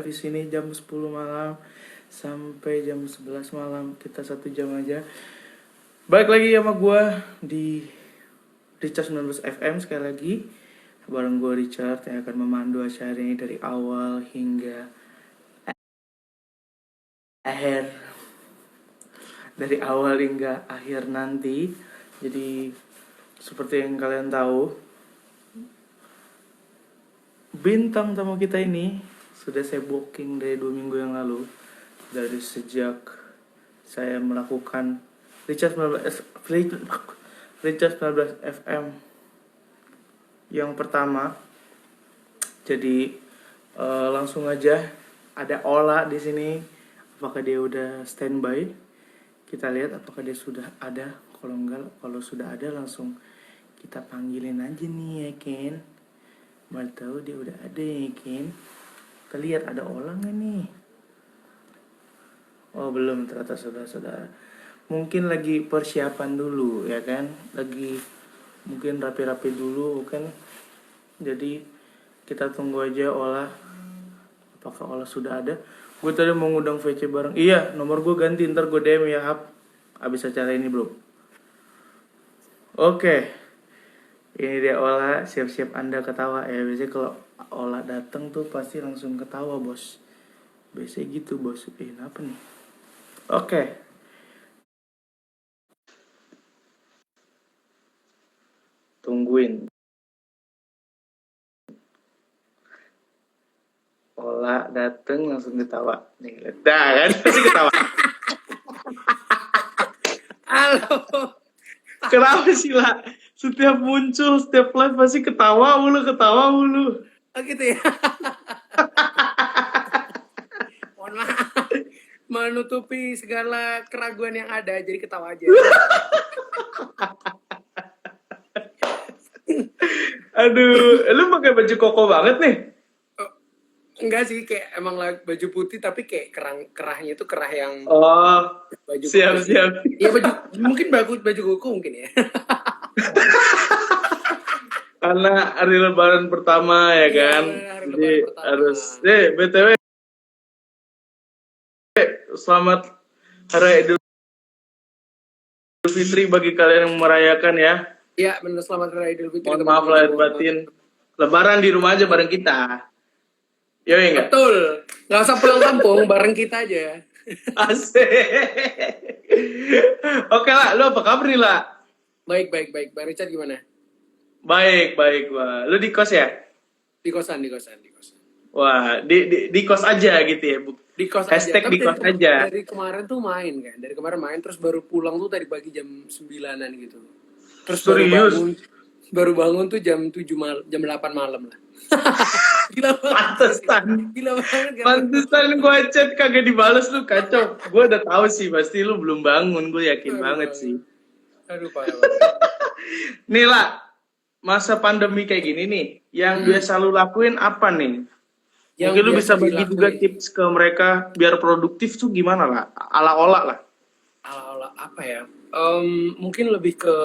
di sini jam 10 malam sampai jam 11 malam. Kita 1 jam aja. Balik lagi sama gue di Richard 19 FM sekali lagi. Bareng gue Richard yang akan memandu acara ini dari awal hingga akhir. Dari awal hingga akhir nanti. Jadi seperti yang kalian tahu, bintang tamu kita ini sudah saya booking dari 2 minggu yang lalu. Dari sejak saya melakukan Richard 19 FM yang pertama. Jadi langsung aja ada Ola di sini. Apakah dia udah standby? Kita lihat apakah dia sudah ada. Kalau enggak, kalau sudah ada langsung kita panggilin aja nih ya Ken. Mau tahu dia udah ada ya Ken. Kita lihat ada Ola nggak nih? Oh belum, ternyata saudara-saudara. Mungkin lagi persiapan dulu ya kan. Lagi mungkin rapi-rapi dulu kan. Jadi kita tunggu aja Ola. Apakah Ola sudah ada? Gue tadi mau ngundang VC bareng. Iya, nomor gue ganti, ntar gue DM ya Hap. Abis acara ini bro. Oke. Ini dia Ola, siap-siap Anda ketawa ya. Biasanya kalau Ola dateng tuh pasti langsung ketawa bos. Biasanya gitu bos. Kenapa nih? Oke. Tungguin. Ola dateng langsung ketawa. Nih, lihat. Dah kan pasti ketawa. Halo. Kenapa sih lah? Setiap muncul, setiap live pasti ketawa mulu. Oh gitu ya. Mohon maaf. Menutupi segala keraguan yang ada, jadi ketawa aja. Aduh, lu pakai baju koko banget nih. Enggak sih, kayak emang baju putih tapi kayak kerahnya itu kerah yang baju siap. Iya mungkin baju koko mungkin ya. Karena hari lebaran pertama ya kan. Jadi harus BTW selamat Hari Idul Fitri bagi kalian yang merayakan ya. Iya, benar, selamat Hari Idul Fitri. Mohon maaf lahir batin. Lebaran di rumah aja bareng kita. Yo enggak? Betul. Enggak usah pulang kampung, bareng kita aja. Asik. Oke lah, lu apa kabar nih lah? Baik. Bang Richard gimana? Baik, Wah. Lu di kos ya? Di kosan. Wah, di kos aja gitu ya, Bu. Di kos Hashtag aja. di kos aja. Dari kemarin tuh main kan. Dari kemarin main terus baru pulang tuh tadi pagi jam 9-an gitu. Terus baru bangun tuh jam 7 malam, jam 8 malam lah. Gila banget. Pantesan gue chat kagak dibales lu, kacau. Gue udah tahu sih pasti lu belum bangun, gue yakin banget sih. Aduh parah. Nih lah, masa pandemi kayak gini nih, yang biasa lu lakuin apa nih? Yang mungkin lu bisa bagi juga tips ke mereka biar produktif tuh gimana lah? Ala Ola lah. Ala apa ya? Mungkin lebih ke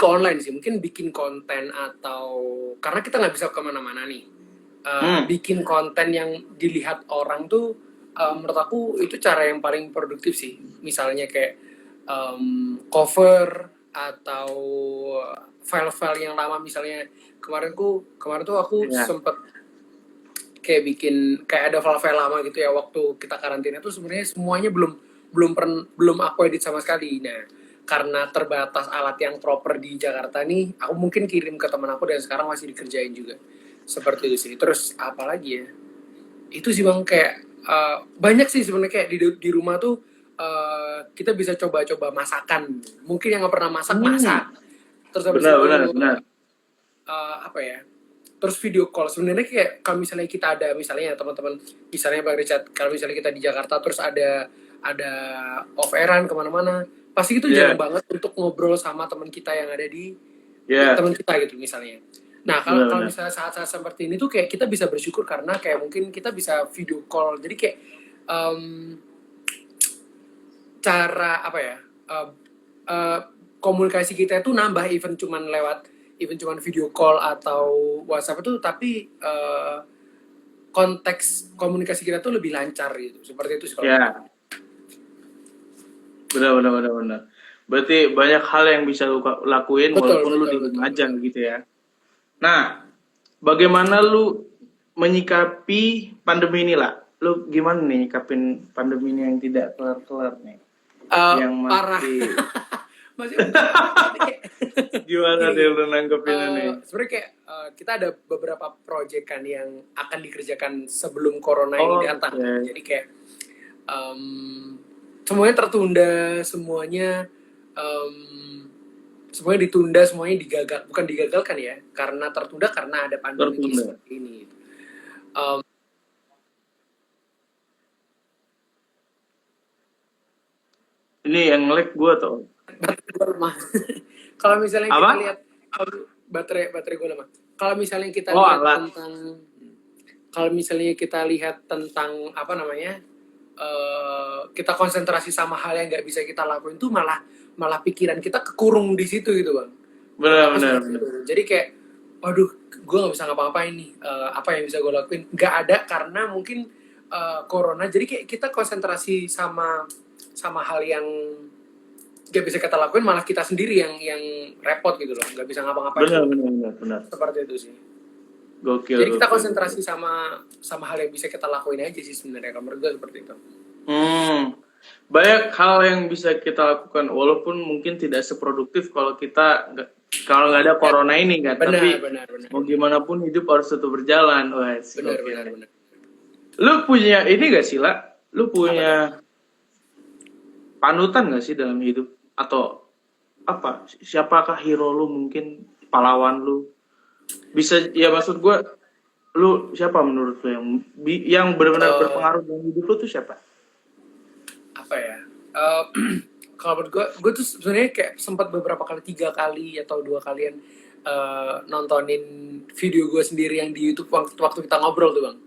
online sih, mungkin bikin konten atau karena kita nggak bisa kemana-mana nih, bikin konten yang dilihat orang tuh menurut aku itu cara yang paling produktif sih. Misalnya kayak cover atau file-file yang lama, misalnya kemarin tuh aku sempet kayak bikin kayak ada file-file lama gitu ya, waktu kita karantina tuh sebenarnya semuanya belum aku edit sama sekali. Nah, karena terbatas alat yang proper di Jakarta nih, aku mungkin kirim ke teman aku dan sekarang masih dikerjain juga. Seperti itu sih. Terus apa lagi ya? Itu sih Bang, kayak banyak sih sebenarnya, kayak di rumah tuh kita bisa coba-coba masakan. Mungkin yang nggak pernah masak. Terus habis benar. Apa ya? Terus video call. Sebenarnya kayak kalau misalnya kita ada, misalnya teman-teman, misalnya Bang Richard, kalau misalnya kita di Jakarta terus ada off airan kemana-mana, pasti itu jarang banget untuk ngobrol sama teman kita yang ada di teman kita gitu misalnya. Nah kalau misalnya saat-saat seperti ini tuh kayak kita bisa bersyukur karena kayak mungkin kita bisa video call. Jadi kayak cara apa ya, komunikasi kita itu nambah, even cuman video call atau WhatsApp itu, tapi konteks komunikasi kita tuh lebih lancar gitu. Seperti itu sih kalau Ya, benar. Berarti banyak hal yang bisa lu lakuin betul, walaupun lu betul, di betul, rumah aja betul. gitu ya. Nah, bagaimana lu menyikapi pandemi ini lah? Lu gimana nih nyikapin pandemi ini yang tidak kelar-kelar nih? Yang Parah. masih Masih tapi kayak gimana gini, deh lu nanggepinnya nih? sebenarnya kayak kita ada beberapa proyek kan yang akan dikerjakan sebelum corona ini Oh, datang. oke. Jadi kayak em, semuanya tertunda, em, semuanya ditunda, semuanya digagal, bukan digagalkan ya, karena tertunda karena ada pandemi Tertunda. seperti ini. Em, Ini yang nge-lag gua tuh. baterai gue lemah. Kalau misalnya kita Apa? lihat baterai gue lemah. Kalau misalnya kita Oh, lihat alat. tentang kalau misalnya kita lihat tentang apa namanya, kita konsentrasi sama hal yang nggak bisa kita lakuin tuh malah malah pikiran kita kekurung di situ gitu bang. Menurut aku Benar. seperti itu. Jadi kayak, waduh, gue nggak bisa ngapa-ngapain nih. Apa yang bisa gue lakuin? Nggak ada karena mungkin corona. Jadi kayak kita konsentrasi sama hal yang nggak bisa kita lakuin, malah kita sendiri yang repot gitu loh. Nggak bisa ngapa-ngapain. Benar. Seperti itu sih. Gokil. Jadi kita konsentrasi sama hal yang bisa kita lakuin aja sih sebenarnya. Kalau menurut gue seperti itu. Banyak hal yang bisa kita lakukan walaupun mungkin tidak seproduktif kalau nggak ada corona ini kan. Tapi Benar. mau gimana pun hidup harus tetap berjalan. Wah, Benar. Lu punya ini gak sih, La? Lu punya panutan gak sih dalam hidup? Atau apa? Siapakah hero lu mungkin? Pahlawan lu? Bisa, ya maksud gue, lu siapa menurut lu yang benar-benar berpengaruh dalam hidup lu tuh siapa? Apa ya? Kalau menurut gue tuh sebenarnya kayak sempat beberapa kali, 3 kali atau 2 kalian nontonin video gue sendiri yang di YouTube waktu kita ngobrol tuh bang.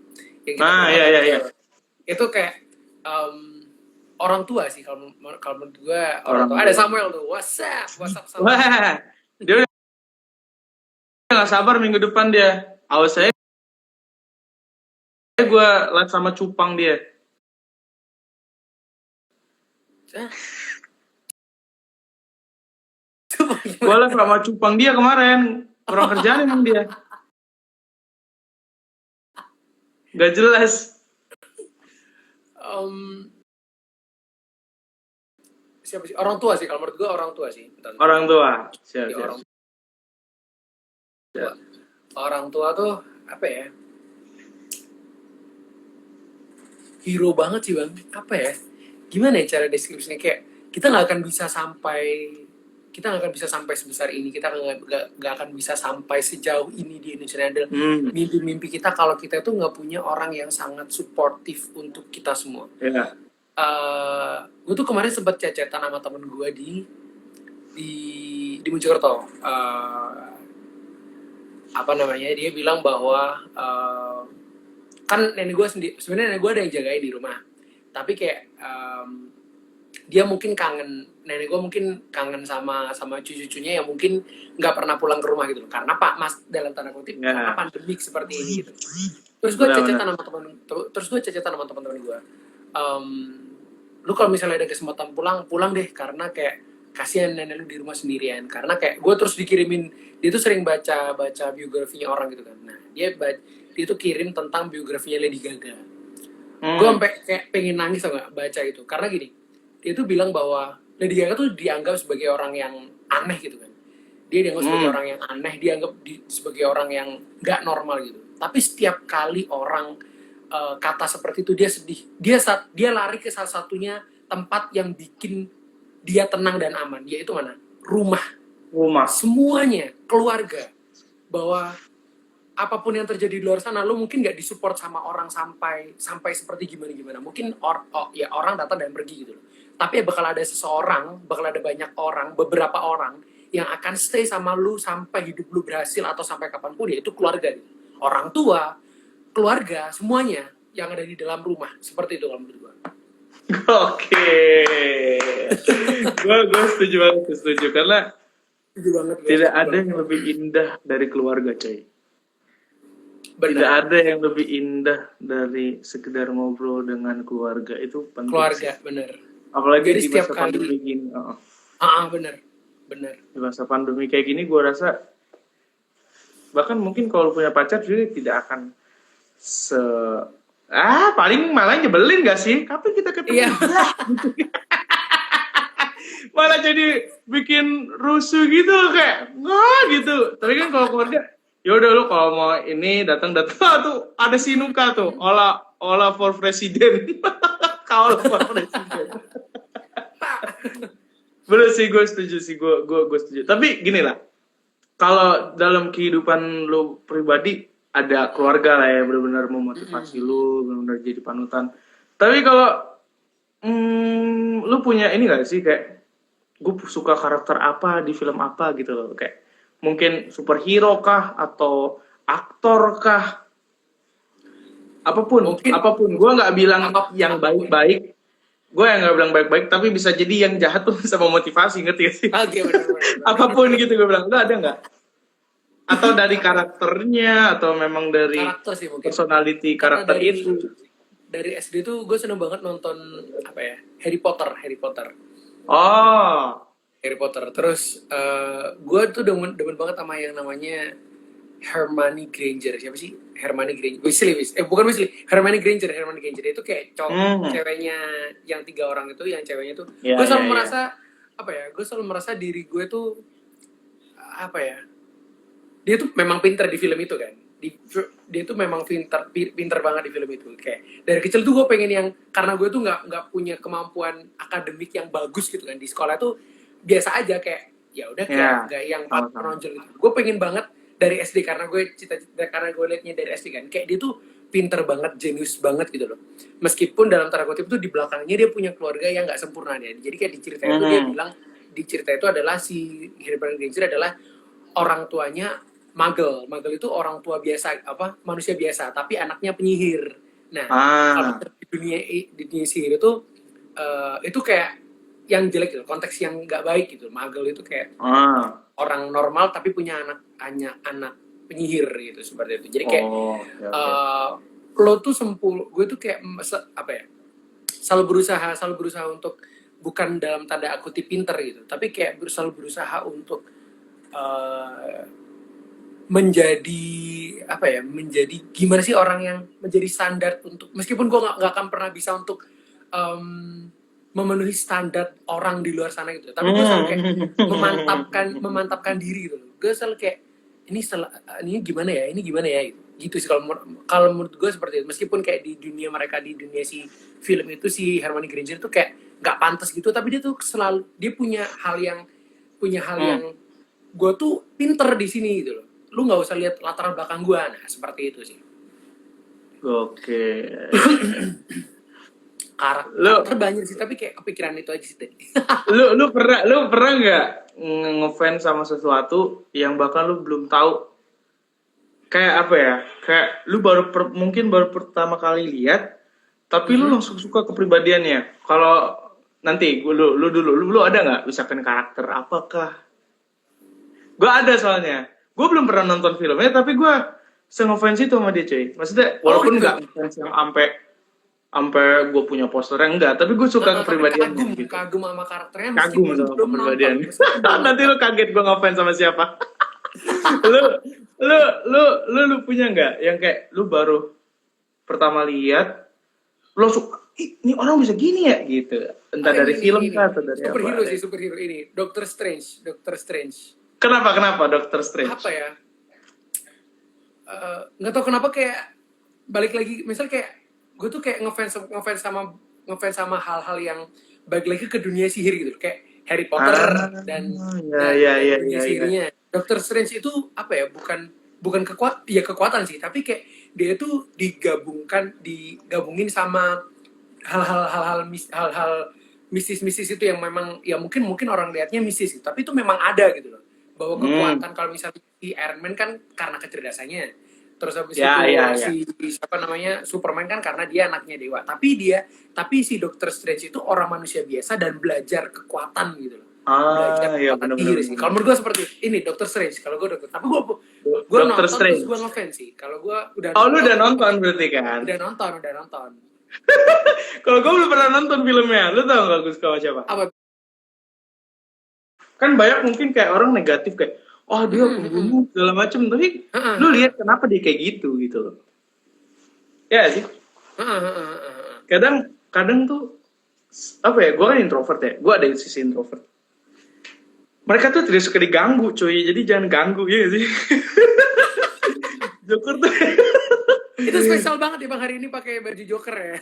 Yang kita Iya. Itu kayak orang tua sih kalau menurut gue orang tua. Ada Samuel tuh, WhatsApp Samuel. Wah, dia udah nggak sabar minggu depan dia. Awas saya gue live sama cupang dia. Gue live sama cupang dia kemarin. Kurang kerjaan emang dia. Gak jelas. Siapa sih? Orang tua sih kalau menurut gue, orang tua sih. Orang tua. Siap. Orang tua tuh apa ya? Hero banget sih bang. Apa ya? Gimana ya cara deskripsinya, kayak kita nggak akan bisa sampai sebesar ini, kita nggak akan bisa sampai sejauh ini di Indonesian Idol. Mimpi-mimpi kita kalau kita tuh nggak punya orang yang sangat suportif untuk kita semua. Gue tuh kemarin sempat cecetan sama temen gue di Mojokerto. Apa namanya, dia bilang bahwa kan nenek gue sendiri, sebenarnya nenek gue ada yang jagain di rumah, tapi kayak dia mungkin nenek gue mungkin kangen sama cucu-cucunya yang mungkin nggak pernah pulang ke rumah gitu loh, karena dalam tanda kutip karena pandemik seperti ini gitu. Terus gue cecetan sama teman-teman gue, lu kalau misalnya ada kesempatan pulang deh, karena kayak kasihan nenek lu di rumah sendirian. Karena kayak gue terus dikirimin, dia tuh sering baca biografinya orang gitu kan. Nah dia tuh kirim tentang biografinya Lady Gaga. Gue sampai kayak pengen nangis tau gak baca itu, karena gini, dia tuh bilang bahwa Lady Gaga tuh dianggap sebagai orang yang aneh gitu kan. Dia dianggap sebagai orang yang aneh, dianggap sebagai orang yang gak normal gitu. Tapi setiap kali orang kata seperti itu, dia sedih. Dia lari ke salah satunya tempat yang bikin dia tenang dan aman, yaitu mana? Rumah. Semuanya, keluarga. Bahwa apapun yang terjadi di luar sana, lo mungkin gak disupport sama orang sampai seperti gimana. Mungkin orang datang dan pergi gitu loh. Tapi bakal ada banyak orang, beberapa orang yang akan stay sama lu sampai hidup lu berhasil atau sampai kapanpun, yaitu keluarga. Orang tua, keluarga, semuanya yang ada di dalam rumah. Seperti itu kalau menurut gue. Oke. Gue setuju karena tidak ada yang lebih indah dari keluarga, coy. Tidak Benar. ada yang lebih indah dari sekedar ngobrol dengan keluarga, itu penting Keluarga, sih. benar. Apalagi Jadi di setiap masa kali, pandemi gini. benar, benar. Di masa pandemi kayak gini gue rasa bahkan mungkin kalau punya pacar juga tidak akan se paling malah nyebelin gak sih? Kapan kita Iya, ketemu? Malah jadi bikin rusuh gitu kayak wah gitu. Tapi kan kalau keluarga ya udah lu kalau mau ini datang tuh ada sinuka tuh olah for presiden. Kau for presiden. Bener sih, gue setuju sih, gue setuju. Tapi gini lah, kalau dalam kehidupan lu pribadi ada keluarga lah ya benar-benar memotivasi lu, benar-benar jadi panutan. Tapi kalau lu punya ini gak sih kayak gue suka karakter apa di film apa gitu loh, kayak mungkin superhero kah atau aktor kah, apapun mungkin apapun. Gue nggak bilang yang apapun. baik-baik, gue yang nggak bilang baik-baik, tapi bisa jadi yang jahat tuh bisa memotivasi, ngerti gak sih? Oke, benar. Apapun gitu gue bilang, lu ada nggak? Atau dari karakternya atau memang dari Karakter sih mungkin. personality Karena karakter itu? dari SD tuh gue seneng banget nonton apa ya, Harry Potter. Oh, Harry Potter. Terus gue tuh demen banget sama yang namanya Hermione Granger. Siapa sih? Hermione Granger. Bukan Weasley. Hermione Granger. Itu kayak ceweknya yang 3 orang itu, yang ceweknya tuh. ya, Gue selalu ya, merasa apa ya? Gue selalu merasa diri gue tuh apa ya? Dia tuh memang pinter di film itu kan. Dia tuh memang pinter banget di film itu. Kayak dari kecil tuh gue pengen yang, karena gue tuh nggak punya kemampuan akademik yang bagus gitu kan, di sekolah tuh biasa aja, kayak ya udah kayak ya, nggak yang sama-sama. menonjol gitu. Gue pengen banget dari SD, karena gue liatnya dari SD kan, kayak dia tuh pinter banget, jenius banget gitu loh. Meskipun dalam tanda kutip tuh di belakangnya dia punya keluarga yang nggak sempurna dia. Jadi kayak di cerita itu dia bilang, di cerita itu adalah si Hermione Granger adalah orang tuanya Magel itu orang tua biasa, manusia biasa, tapi anaknya penyihir. Nah, kalau di dunia sihir itu kayak yang jelek gitu, konteks yang nggak baik gitu. Magel itu kayak orang normal tapi punya anak penyihir gitu, seperti itu. Jadi kayak lo tuh gue tuh kayak apa ya, selalu berusaha untuk, bukan dalam tanda kutip pinter gitu, tapi kayak selalu berusaha untuk menjadi apa ya, menjadi gimana sih orang yang menjadi standar untuk, meskipun gue nggak akan pernah bisa untuk memenuhi standar orang di luar sana gitu, tapi gue selalu kayak memantapkan diri gitu. Gue selalu kayak ini gimana ya gitu sih. Kalau menurut gue seperti itu, meskipun kayak di dunia si film itu, si Hermione Granger tuh kayak nggak pantas gitu, tapi dia tuh selalu, dia punya hal yang gue tuh pinter di sini gitu loh. Lu nggak usah lihat latar belakang gue. Nah, seperti itu sih. Oke. Karakter banyak sih, tapi kayak kepikiran itu aja sih tadi. lu pernah nggak ngefans sama sesuatu yang bahkan lu belum tahu, kayak apa ya, kayak lu mungkin baru pertama kali lihat, tapi lu langsung suka kepribadiannya. Kalau nanti lu ada nggak misalkan karakter apakah? Gue ada soalnya. Gue belum pernah nonton filmnya, tapi gue se-ngefans itu sama dia, cuy. Maksudnya walaupun nggak ngefans yang sampai gue punya posternya, enggak, tapi gue suka kepribadiannya. Kagum sama karakternya, kagum sama kepribadiannya. Nanti lu kaget gue ngefans sama siapa. lu punya nggak yang kayak lu baru pertama lihat lu suka, ini orang bisa gini ya gitu, entah dari film kah atau dari superhero apa? Superhero ini Doctor Strange. Kenapa Doctor Strange? Apa ya? Nggak tahu kenapa, kayak balik lagi, misal kayak gue tuh kayak ngefans sama hal-hal yang balik lagi ke dunia sihir gitu, kayak Harry Potter dan dunia sihirnya. Doctor Strange itu apa ya? Bukan kekuatan sih, tapi kayak dia tuh digabungin sama hal-hal mistis itu yang memang ya mungkin orang lihatnya mistis, tapi itu memang ada gitu loh. Bahwa kekuatan, kalau misalnya si Iron Man kan karena kecerdasannya, terus habis si siapa namanya Superman kan karena dia anaknya dewa, tapi si Doctor Strange itu orang manusia biasa dan belajar kekuatan gitu loh. belajar Iya patah benar-benar. diri sih. Kalau menurut gue seperti ini Doctor Strange. Kalau gue Doctor, tapi gue Doctor nonton Strange. terus gue ngefans sih. Kalau gue udah Oh, lu nonton, udah nonton berarti kan? udah nonton. Kalau gue belum pernah nonton filmnya, lu tau gak gue suka sama siapa? Apa? Kan banyak mungkin kayak orang negatif kayak, oh dia pembunuh segala macem, tapi lu lihat kenapa dia kayak gitu loh. Ya sih. Kadang tuh apa ya? Gue kan introvert ya. Gue ada sisi introvert. Mereka tuh tidak suka diganggu, cuy. Jadi jangan ganggu, ya sih. Joker tuh. Itu spesial banget ya Bang hari ini pakai baju Joker ya.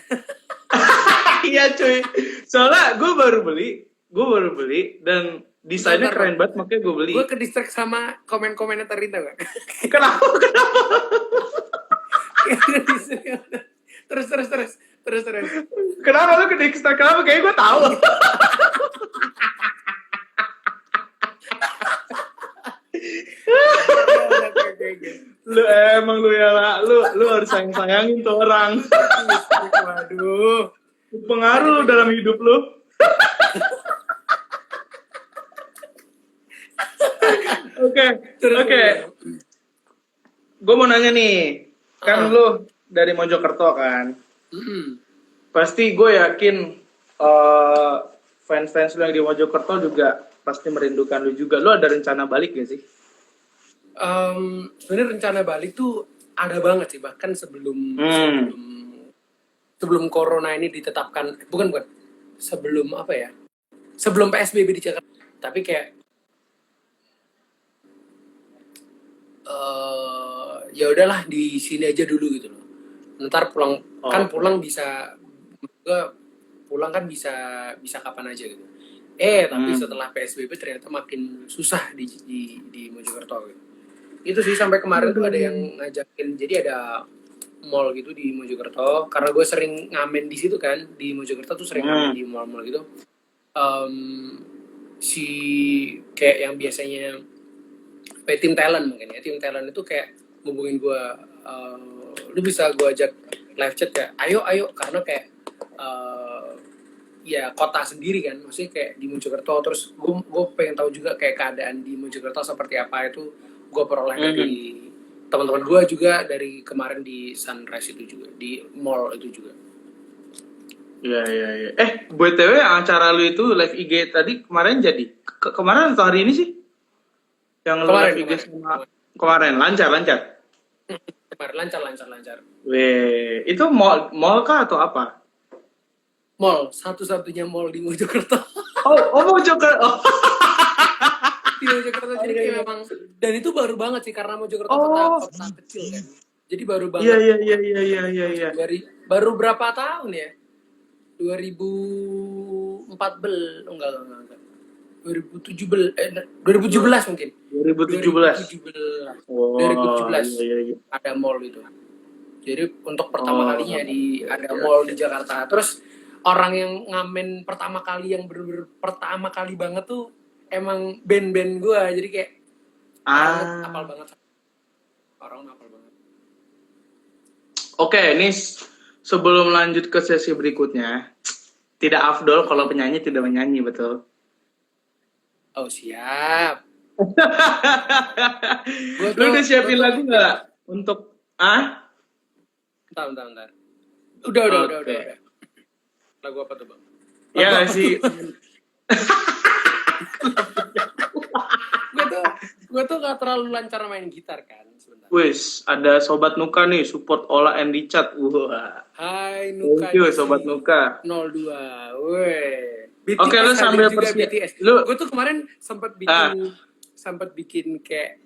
Iya cuy. Soalnya gue baru beli dan desainnya Bentar, keren banget, makanya gue beli. Gue ke distract sama komen-komennya tadi tau gak? Kenapa? Terus. Kenapa lu ke Dexter? Kenapa? Kayaknya gue tahu. Lu emang lu ya lah. Lu harus sayangin tuh orang. Waduh. Pengaruh lu dalam hidup lu. Oke. Gue mau nanya nih. Kan lu dari Mojokerto kan? Pasti gue yakin fans-fans lu yang di Mojokerto juga pasti merindukan lu juga. Lu ada rencana balik gak sih? Sebenarnya rencana balik tuh ada banget sih, bahkan sebelum corona ini ditetapkan, bukan sebelum apa ya, sebelum PSBB di Jakarta, tapi kayak ya udahlah di sini aja dulu gitu loh. Ntar pulang pulang bisa, pulang kan bisa kapan aja gitu. Tapi setelah PSBB ternyata makin susah di Mojokerto gitu. Itu sih sampai kemarin tuh ada yang ngajakin, jadi ada mall gitu di Mojokerto, karena gue sering ngamen di situ kan, di Mojokerto tuh sering ngamen di mall-mall gitu. Si kayak yang biasanya tim talent mungkin ya, tim talent itu kayak ngubungin gue, lu bisa gue ajak live chat kayak ayo karena kayak ya kota sendiri kan, maksudnya kayak di Mojokerto, terus gue pengen tahu juga kayak keadaan di Mojokerto seperti apa. Itu gue peroleh dari teman-teman gue juga, dari kemarin di Sunrise itu juga, di mall itu juga. Iya. BTW acara lu itu live IG tadi kemarin jadi kemarin atau hari ini sih? Yang lu live IG kemarin lancar. Kemarin lancar. Weh, itu mall kah atau apa? Mall, satu-satunya mall di Mojokerto. Oh Mojokerto. Di Mojokerto, jadi kayak memang, dan itu baru banget sih karena Mojokerto kota kecil kan, jadi baru banget. Iya. Baru berapa tahun ya? 2014 enggak 2017 mungkin. 2017. Wow, 2017 iya. ada mall itu. Jadi untuk pertama kalinya ada mall di Jakarta. Terus orang yang ngamen pertama kali, yang bener-bener pertama kali banget tuh emang band-band gue. Jadi kayak orang hafal banget. Oke, ini sebelum lanjut ke sesi berikutnya, tidak afdol kalau penyanyi tidak menyanyi, betul? Oh siap. Lu udah siapin lagu nggak untuk Bentar. Udah. Lagu apa tuh Bang? Ya sih. gue tuh gak terlalu lancar main gitar kan sebentar. Wis, ada Sobat Nuka nih, support Ola and Richard. Wah. Hai Nuka. Thank you Sobat Nuka. 02. Weh. Oke, lu sambil BTS. Gue tuh kemarin sempat bikin kayak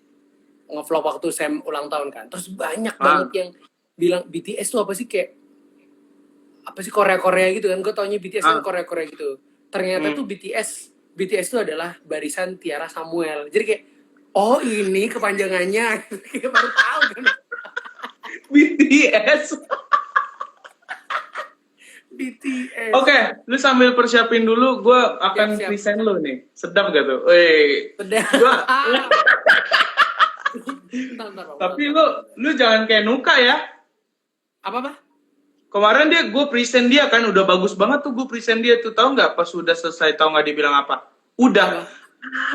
nge-vlog waktu Sam ulang tahun kan. Terus banyak banget yang bilang BTS tuh apa sih, kayak apa sih, Korea gitu kan. Gue taunya BTS kan Korea gitu. Ternyata tuh BTS tuh adalah barisan Tiara Samuel. Jadi kayak, oh ini kepanjangannya. Kayak baru tahu kan. BTS. Oke, lu sambil persiapin dulu, gue akan present lu nih. Sedap gak tuh? Weh. Sedap. Tapi lu jangan kayak Nuka ya. Apa? Kemarin gue present dia kan udah bagus banget tuh, gue present dia tuh, tahu nggak? Pas udah selesai tahu nggak dia bilang apa? Udah.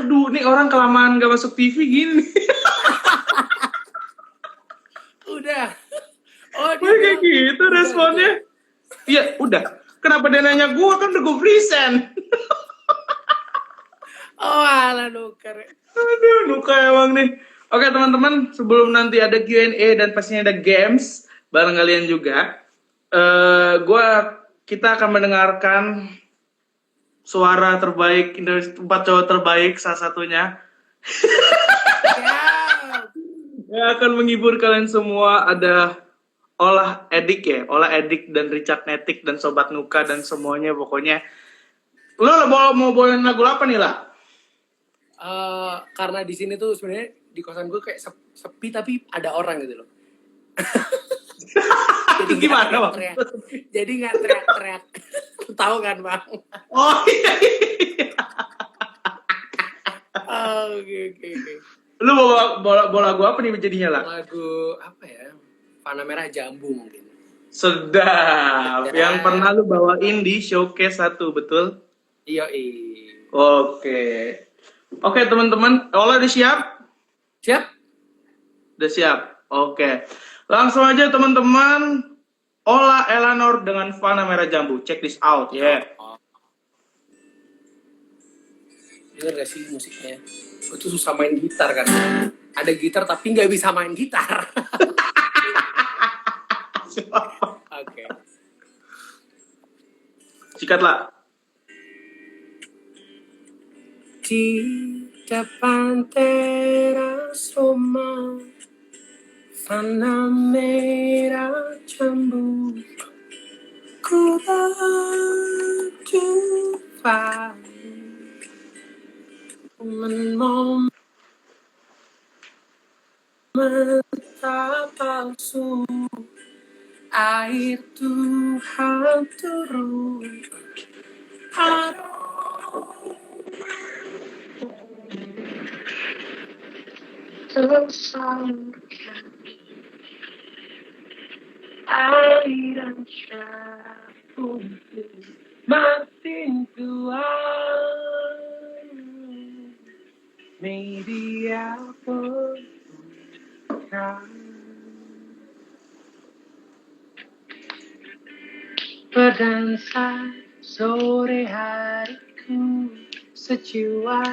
Aduh, nih orang kelamaan gak masuk TV gini. Udah. Oh, dia Kayak gitu responnya. Iya, udah. Kenapa dia nanya gue, kan udah gue present. Oh, alah nuker. Aduh, luka emang nih. Oke teman-teman, sebelum nanti ada Q&A dan pastinya ada games bareng kalian juga, kita akan mendengarkan suara terbaik Indonesia, 4 cowok terbaik salah satunya yang akan menghibur kalian semua. Ada Olah Edik ya, Olah Edik dan Richard Netik dan Sobat Nuka dan semuanya pokoknya. Lo mau bawain lagu apa nih lah? Karena di sini tuh sebenarnya di kosan gue kayak sepi tapi ada orang gitu loh. Jadi gimana bang? Jadi nggak teriak-teriak. Tahu kan bang? Oh iya. Oke. Lu bawa lagu apa nih jadinya lah? Lagu apa ya? Panah Merah Jambu mungkin. Sedap. Yang pernah lu bawain di showcase 1, betul? Iya. Oke teman-teman, Olah udah siap? Siap? Udah siap. Oke. Langsung aja teman-teman. Olah Eleanor dengan Panah Merah Jambu. Check this out ya. Yeah. Dengar gak sih musiknya? Gue tuh susah main gitar kan. Ada gitar tapi nggak bisa main gitar. Oke. Sikatlah. Di depan teras rumah, Panah Merah Jambu, ku berjumpa momen tak palsu, air Tuhan turun. Tersalurkan aliran syarafku makin kuat, media pekan berdansa sore hariku sejiwa,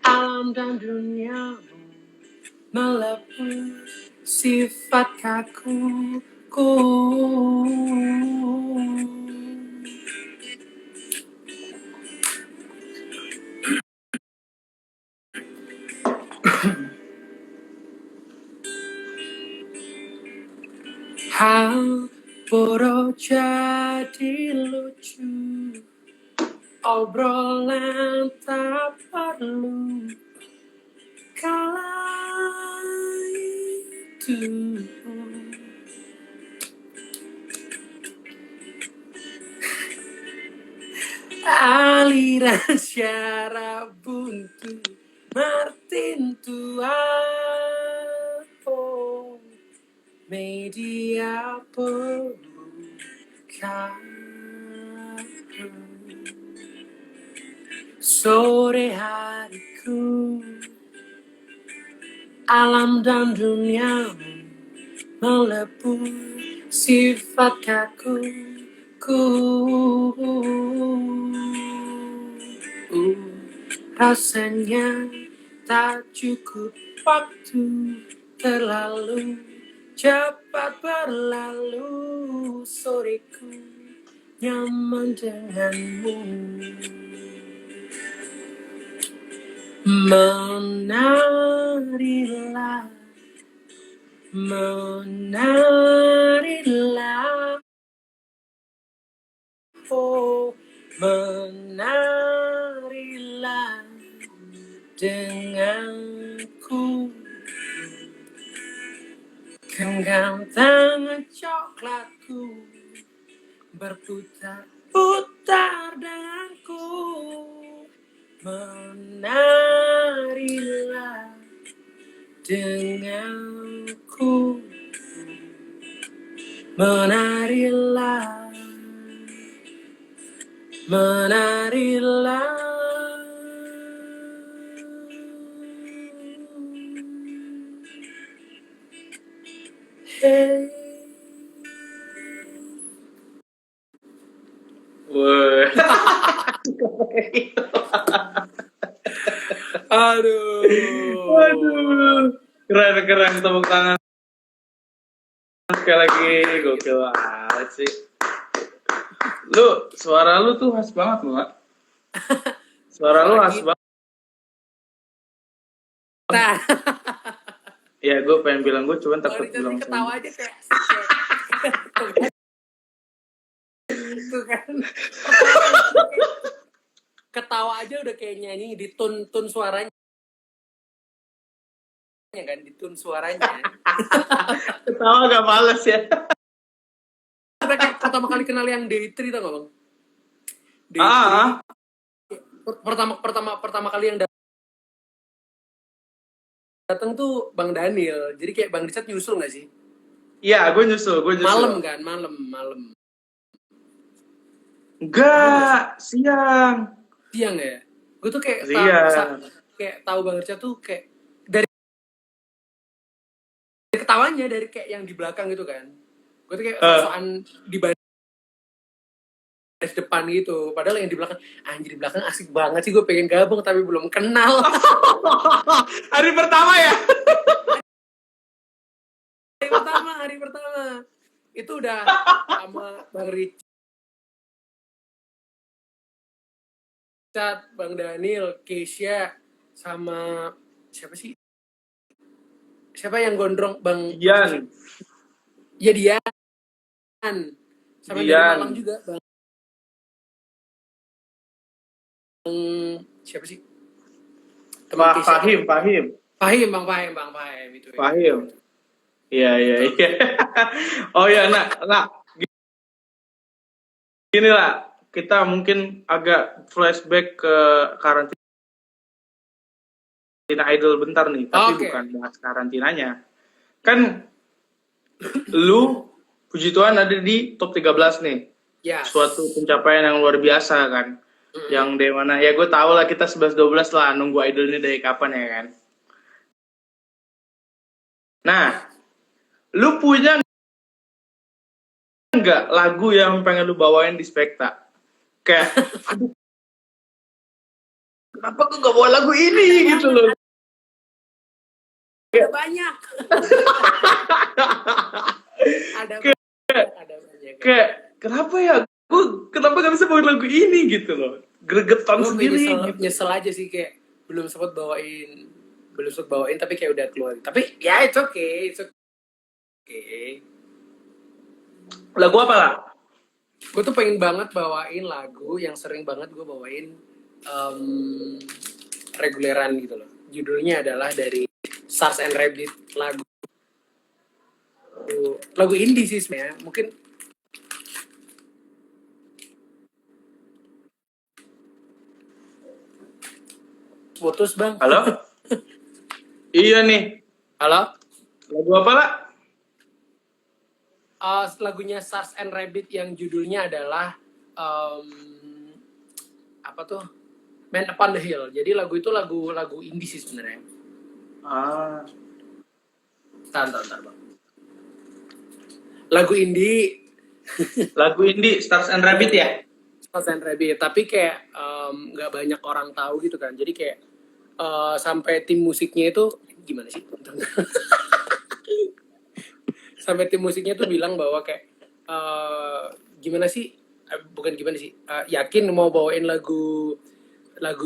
alam dan duniamu melepuh sifat kakuku. Hal bodoh jadi lucu, obrolan tak perlu kala itu. Aliran syaraf buntu Martin Tuapo, media pelukan sore hariku, alam dan duniamu melepuh sifat kakuku. Rasanya tak cukup waktu, terlalu cepat berlalu, soreku nyaman denganmu. Menarilah, oh, menarilah denganku, genggam tangan coklatku, berputar-putar denganku, menarilah denganku, menarilah, menarilah. Wah. Aduh. Keren tepuk tangan sekali lagi, gokil banget sih. Suara lu tuh khas banget lu, Mak. Suara lu khas banget. Nah, Ya, gue pengen bilang gue cuman takut Richard bilang ketawa aja kayak tuh kan. Ketawa aja udah kayak nyanyi di tun suaranya kan, di tun suaranya. Ketawa gak males ya. Kita kayak pertama kali kenal yang Day3 tau gak bang? Pertama kali yang datang tuh Bang Daniel. Jadi kayak Bang Richard nyusul gak sih? Iya, gue nyusul. Malam kan, malam. Enggak, siang ya? Gue tuh kayak tahu Bang Richard tuh kayak dari ketawanya, dari kayak yang di belakang gitu kan. Gue tuh kayak sosokan di baris depan gitu. Padahal yang di belakang, anjir di belakang asik banget sih, gue pengen gabung tapi belum kenal. Hari pertama ya? Hari pertama. Itu udah sama Bang Richard, Bang Daniel, Keisha, sama siapa sih? Siapa yang gondrong? Bang Dian. Ya Dian. Sama dari Malang juga, Bang. Siapa sih? Teman Fahim. Bang Fahim itu. Fahim. Iya. Oh ya, nak. Gini lah, kita mungkin agak flashback ke karantina Idol bentar nih, tapi bukan bahas karantinanya. Kan lu puji Tuhan ada di top 13 nih. Yes. Suatu pencapaian yang luar biasa kan. Yang dari mana ya, gue tau lah kita 11-12 lah nunggu Idol ini dari kapan ya kan. Nah, lu punya nggak lagu yang pengen lu bawain di Spekta? Kayak, aduh, kenapa gue gak bawa lagu ini gitu loh. Ada banyak. Ada banyak. Kayak, kenapa ya? Gue kenapa gak bisa bawain lagu ini gitu loh. Gregetan sendiri. Nyesel aja sih, kayak belum sempat bawain tapi kayak udah keluar. Tapi ya it's okay. Lagu apa lah? Gue tuh pengen banget bawain lagu yang sering banget gue bawain reguleran gitu loh. Judulnya adalah dari Stars and Rabbit, lagu indie sih sebenarnya. Mungkin putus bang. Halo? Iya nih. Halo? Lagu apa lah? Lagunya Stars and Rabbit yang judulnya adalah apa tuh? Man Upon the Hill. Jadi lagu itu lagu indie sih sebenarnya. Bentar bang. Lagu indie Stars and Rabbit ya? Stars and Rabbit. Tapi kayak nggak banyak orang tahu gitu kan. Jadi kayak sampai tim musiknya itu gimana sih? Sampai tim musiknya tuh bilang bahwa kayak gimana sih? Bukan gimana sih? Yakin mau bawain lagu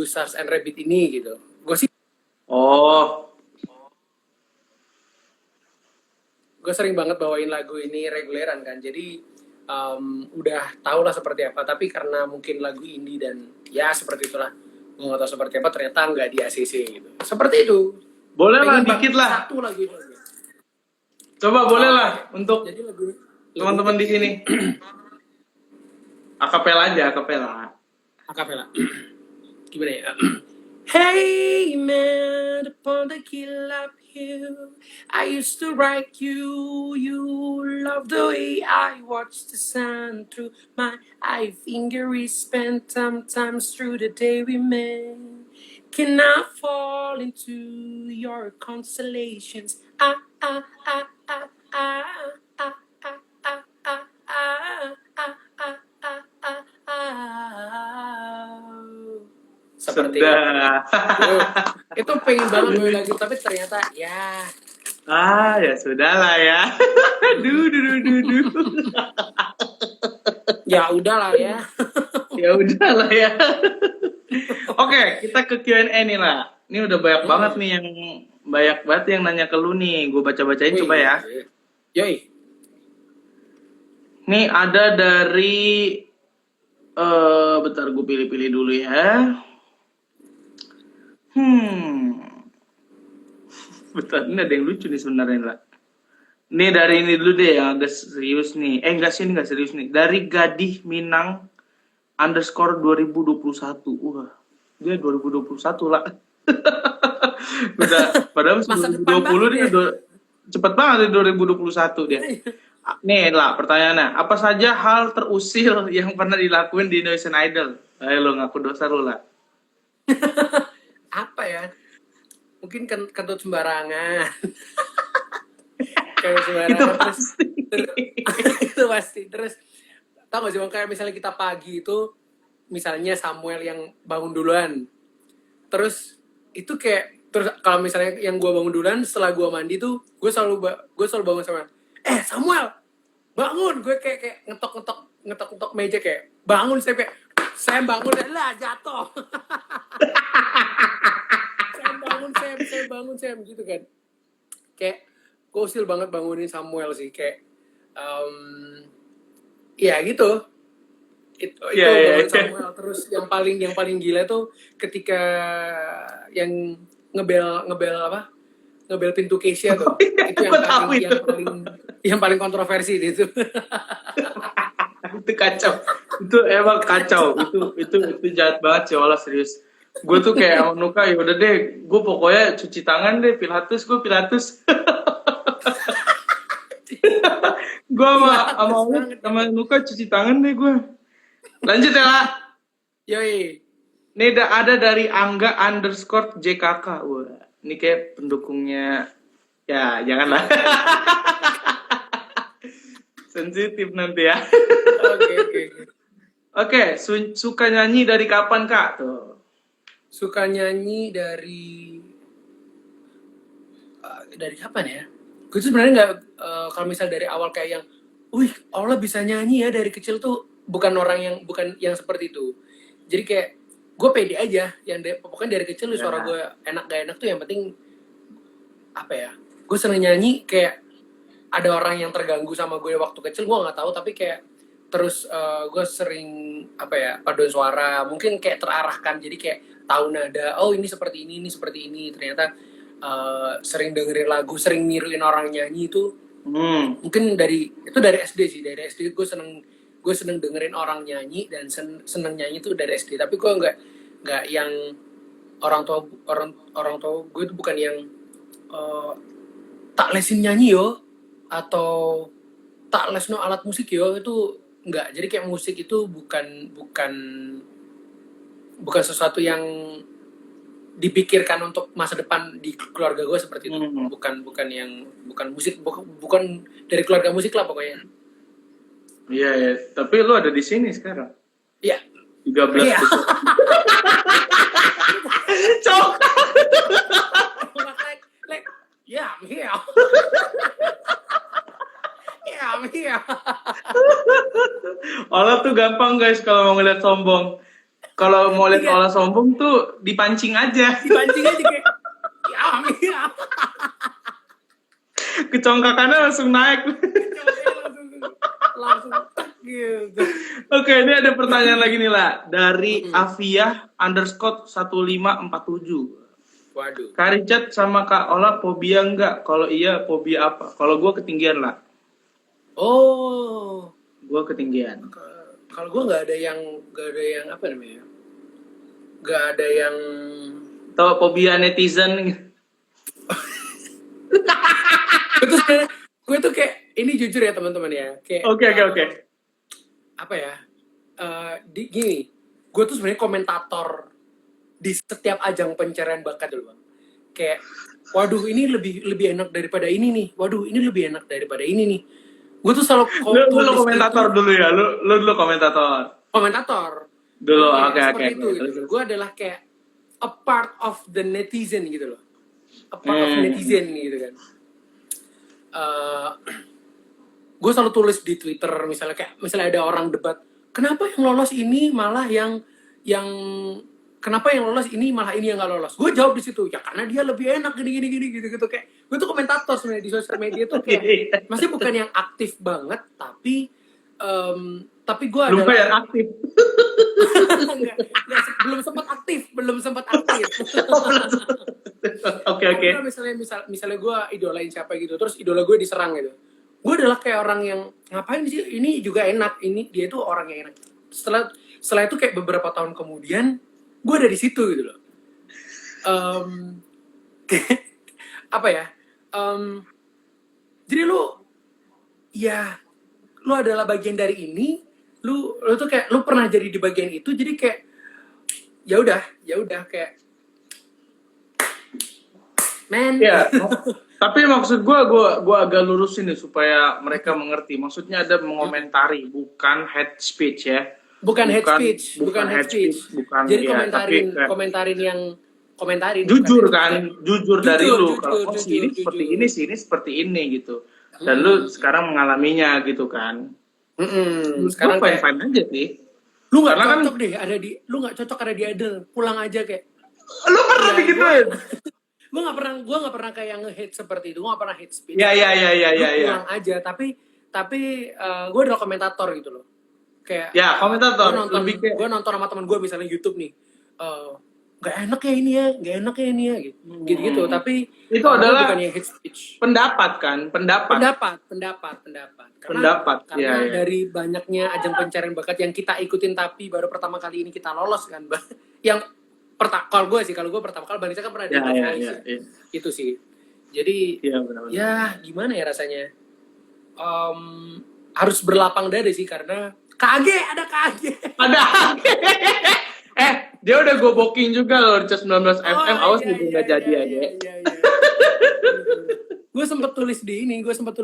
Stars and Rabbit ini gitu. Gue sih. Gue sering banget bawain lagu ini reguleran kan. Jadi udah tau lah seperti apa. Tapi karena mungkin lagu indie dan ya seperti itulah. Gue gak tau seperti apa, ternyata nggak di ACC gitu. Seperti itu. Boleh lah, dikit lah. Satu lagu itu. Coba boleh lah untuk teman-teman di sini. Akapela aja, akapela. Gimana ya? Hey man, upon the hill up hill, I used to write you. You love the way I watch the sun through my eye finger. We spent sometimes through the day we met. Can I fall into your constellations? seperti Sudah. itu pengen banget gue lagi, tapi ternyata ya Ya sudah lah ya. Duh. ya udahlah ya. Ya udah lah ya. Oke, kita ke Q&A nih lah. Ini udah banyak banget yang nanya ke lu nih. Gue baca-bacain coba ya. Yoi. Nih ada dari bentar gue pilih-pilih dulu ya. Bentar, ini ada yang lucu nih sebenarnya lah. Ini dari ini dulu deh yang agak serius nih. Enggak sih, ini enggak serius nih. Dari Gadih Minang _2021. Wah, dia 2021 lah. Udah, padahal Masa 2020 dia cepet banget di 2021 dia. Nih lah pertanyaannya, apa saja hal terusil yang pernah dilakuin di Indonesian Idol? Ayo lo ngaku dosa lo lah. Apa ya? Mungkin kentut sembarangan. Kentut sembarangan. Itu pasti. Itu pasti. Terus tau gak sih Bang, kayak misalnya kita pagi itu, misalnya Samuel yang bangun duluan. Terus itu kayak, terus kalau misalnya yang gue bangun duluan, setelah gue mandi tuh, gue selalu bangun sama Samuel, bangun. Gue kayak ngetok meja kayak bangun. Saya bangun lah, jatuh. saya bangun gitu kan. Kayak gue usil banget bangunin Samuel sih, kayak ya gitu. Itu bangun Samuel. Terus yang paling gila tuh ketika yang ngebel pintu Keisha tuh. Itu yang paling kontroversi itu. Itu kacau. Itu emang kacau. Itu jahat banget sih, Allah serius. Gue tuh kayak sama Nuka, ya udah deh, gue pokoknya cuci tangan deh, Pilatus. Gue sama Nuka cuci tangan deh gue. Lanjut ya lah. Yoi. Ini ada dari Angga _JKK. Wah, ini kayak pendukungnya. Ya, janganlah. Sensitif nanti ya. Oke, suka nyanyi dari kapan, Kak? Tuh. Suka nyanyi dari kapan ya? Gue tuh sebenarnya nggak, kalau misal dari awal kayak yang, Allah bisa nyanyi ya dari kecil tuh, bukan yang seperti itu. Jadi kayak gue pede aja, pokoknya dari kecil suara gue enak gak enak tuh yang penting apa ya? Gue seneng nyanyi, kayak ada orang yang terganggu sama gue waktu kecil, gue nggak tahu, tapi kayak terus gue sering paduan suara, mungkin kayak terarahkan, jadi kayak tahu nada, ini seperti ini, ternyata sering dengerin lagu, sering niruin orang nyanyi itu. Mungkin dari SD sih, dari SD gue seneng dengerin orang nyanyi dan seneng nyanyi itu dari SD. Tapi gue nggak yang orang tua gue itu bukan yang tak lesin nyanyi yo, atau tak lesno alat musik yo, itu enggak. Jadi kayak musik itu bukan sesuatu yang dipikirkan untuk masa depan di keluarga gue seperti itu. Bukan musik, bukan dari keluarga musik lah pokoknya. Iya. Tapi lu ada di sini sekarang. Iya. 13 Iya. Cok. Yeah, I'm here. Yeah, I'm here. Olah tuh gampang guys kalau mau ngeliat sombong. Kalau mau lihat Olah sombong tuh dipancing aja. Dipancing aja kayak, yeah, I'm here. Kecongkakannya langsung naik. langsung gitu. Oke, ini ada pertanyaan lagi nih lah dari Afiah _1547. Waduh. Kak Richard sama Kak Ola fobia enggak? Kalau iya, fobia apa? Kalau gue ketinggian lah. Oh, Gue ketinggian. kalau gue nggak ada yang apa namanya? Nggak ada yang. Tahu fobia netizen? Gue tuh kayak, ini jujur ya teman-teman ya. Kayak. Oke. Apa ya? Gini, gue tuh sebenarnya komentator di setiap ajang pencarian bakat dulu bang. Kayak, waduh ini lebih enak daripada ini nih. Waduh ini lebih enak daripada ini nih. Gue tuh selalu lu komentator dulu ya. Lu dulu komentator. Komentator. Dulu, Ya, oke. Seperti itu. Gitu. Gue adalah kayak a part of the netizen gitu loh, a part of netizen gitu kan. Gue selalu tulis di Twitter misalnya ada orang debat, kenapa yang lolos ini malah yang kenapa yang lolos ini malah ini yang nggak lolos. Gue jawab di situ, ya karena dia lebih enak gini gitu kayak gue tuh komentator sebenarnya di sosial media tuh kayak masih bukan yang aktif banget tapi gue adalah lupa yang aktif. belum sempat aktif. Oke. Misalnya gue idolain siapa gitu, terus idola gue diserang gitu. Gue adalah kayak orang yang ngapain sih, ini juga enak, ini dia tuh orang yang enak. Setelah itu kayak beberapa tahun kemudian gue ada di situ gitu loh. Apa ya? Jadi lu adalah bagian dari ini, lu tuh kayak lu pernah jadi di bagian itu, jadi kayak ya udah kayak man. Ya, tapi maksud gue agak lurusin nih supaya mereka mengerti. Maksudnya ada mengomentari, bukan hate speech ya. Bukan hate speech. Bukan, jadi ya, komentarin. Jujur kan, jujur dari lu. Kalau ini seperti ini, sini seperti ini gitu. Dan lu sekarang mengalaminya gitu kan. Sekarang kayak fine aja sih. Lu nggak cocok deh lu nggak cocok ada di idol, pulang aja kayak. Lu pernah digituin? gue nggak pernah kayak nge-hate seperti itu, gue nggak pernah hate speech. Ya. Pulang aja, tapi gue adalah komentator gitu loh. Kayak ya komentator. Gue nonton sama teman gue misalnya YouTube nih, nggak enak ya ini ya gitu. Tapi itu adalah bukan yang hate speech. Pendapat. Karena dari banyaknya ajang pencarian bakat yang kita ikutin tapi baru pertama kali ini kita lolos kan, yang kalau gue pertama kali Bang Ica kan pernah di itu sih. Jadi benar-benar. ya gimana ya rasanya, harus berlapang dada sih karena ada KG. Dia udah gue booking juga loh di 19 FM. Awas nih nggak jadi aja. Gue sempat tulis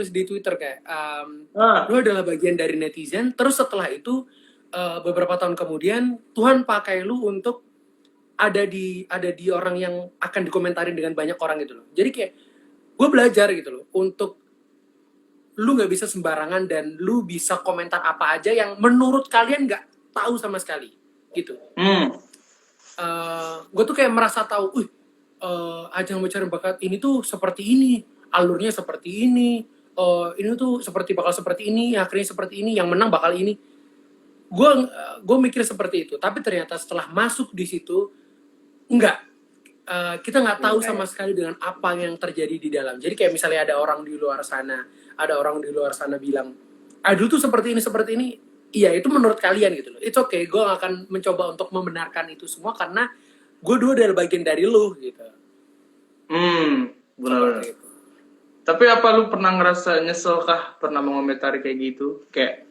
di Twitter kayak lu adalah bagian dari netizen. Terus setelah itu beberapa tahun kemudian Tuhan pakai lu untuk ada di orang yang akan dikomentarin dengan banyak orang gitu loh. Jadi kayak gue belajar gitu loh untuk lu nggak bisa sembarangan dan lu bisa komentar apa aja yang menurut kalian nggak tahu sama sekali gitu. Gue tuh kayak merasa tahu, ajang pencarian bakat ini tuh seperti ini, alurnya seperti ini tuh bakal seperti ini, akhirnya seperti ini, yang menang bakal ini. Gue mikir seperti itu, tapi ternyata setelah masuk di situ enggak, kita nggak tahu sama sekali dengan apa yang terjadi di dalam. Jadi kayak misalnya ada orang di luar sana bilang, aduh tuh seperti ini, iya itu menurut kalian gitu loh. It's okay, gue gak akan mencoba untuk membenarkan itu semua karena gue dulu adalah bagian dari lu gitu. Benar. Tapi apa lu pernah ngerasa nyesel kah pernah mengomentari kayak gitu? Kayak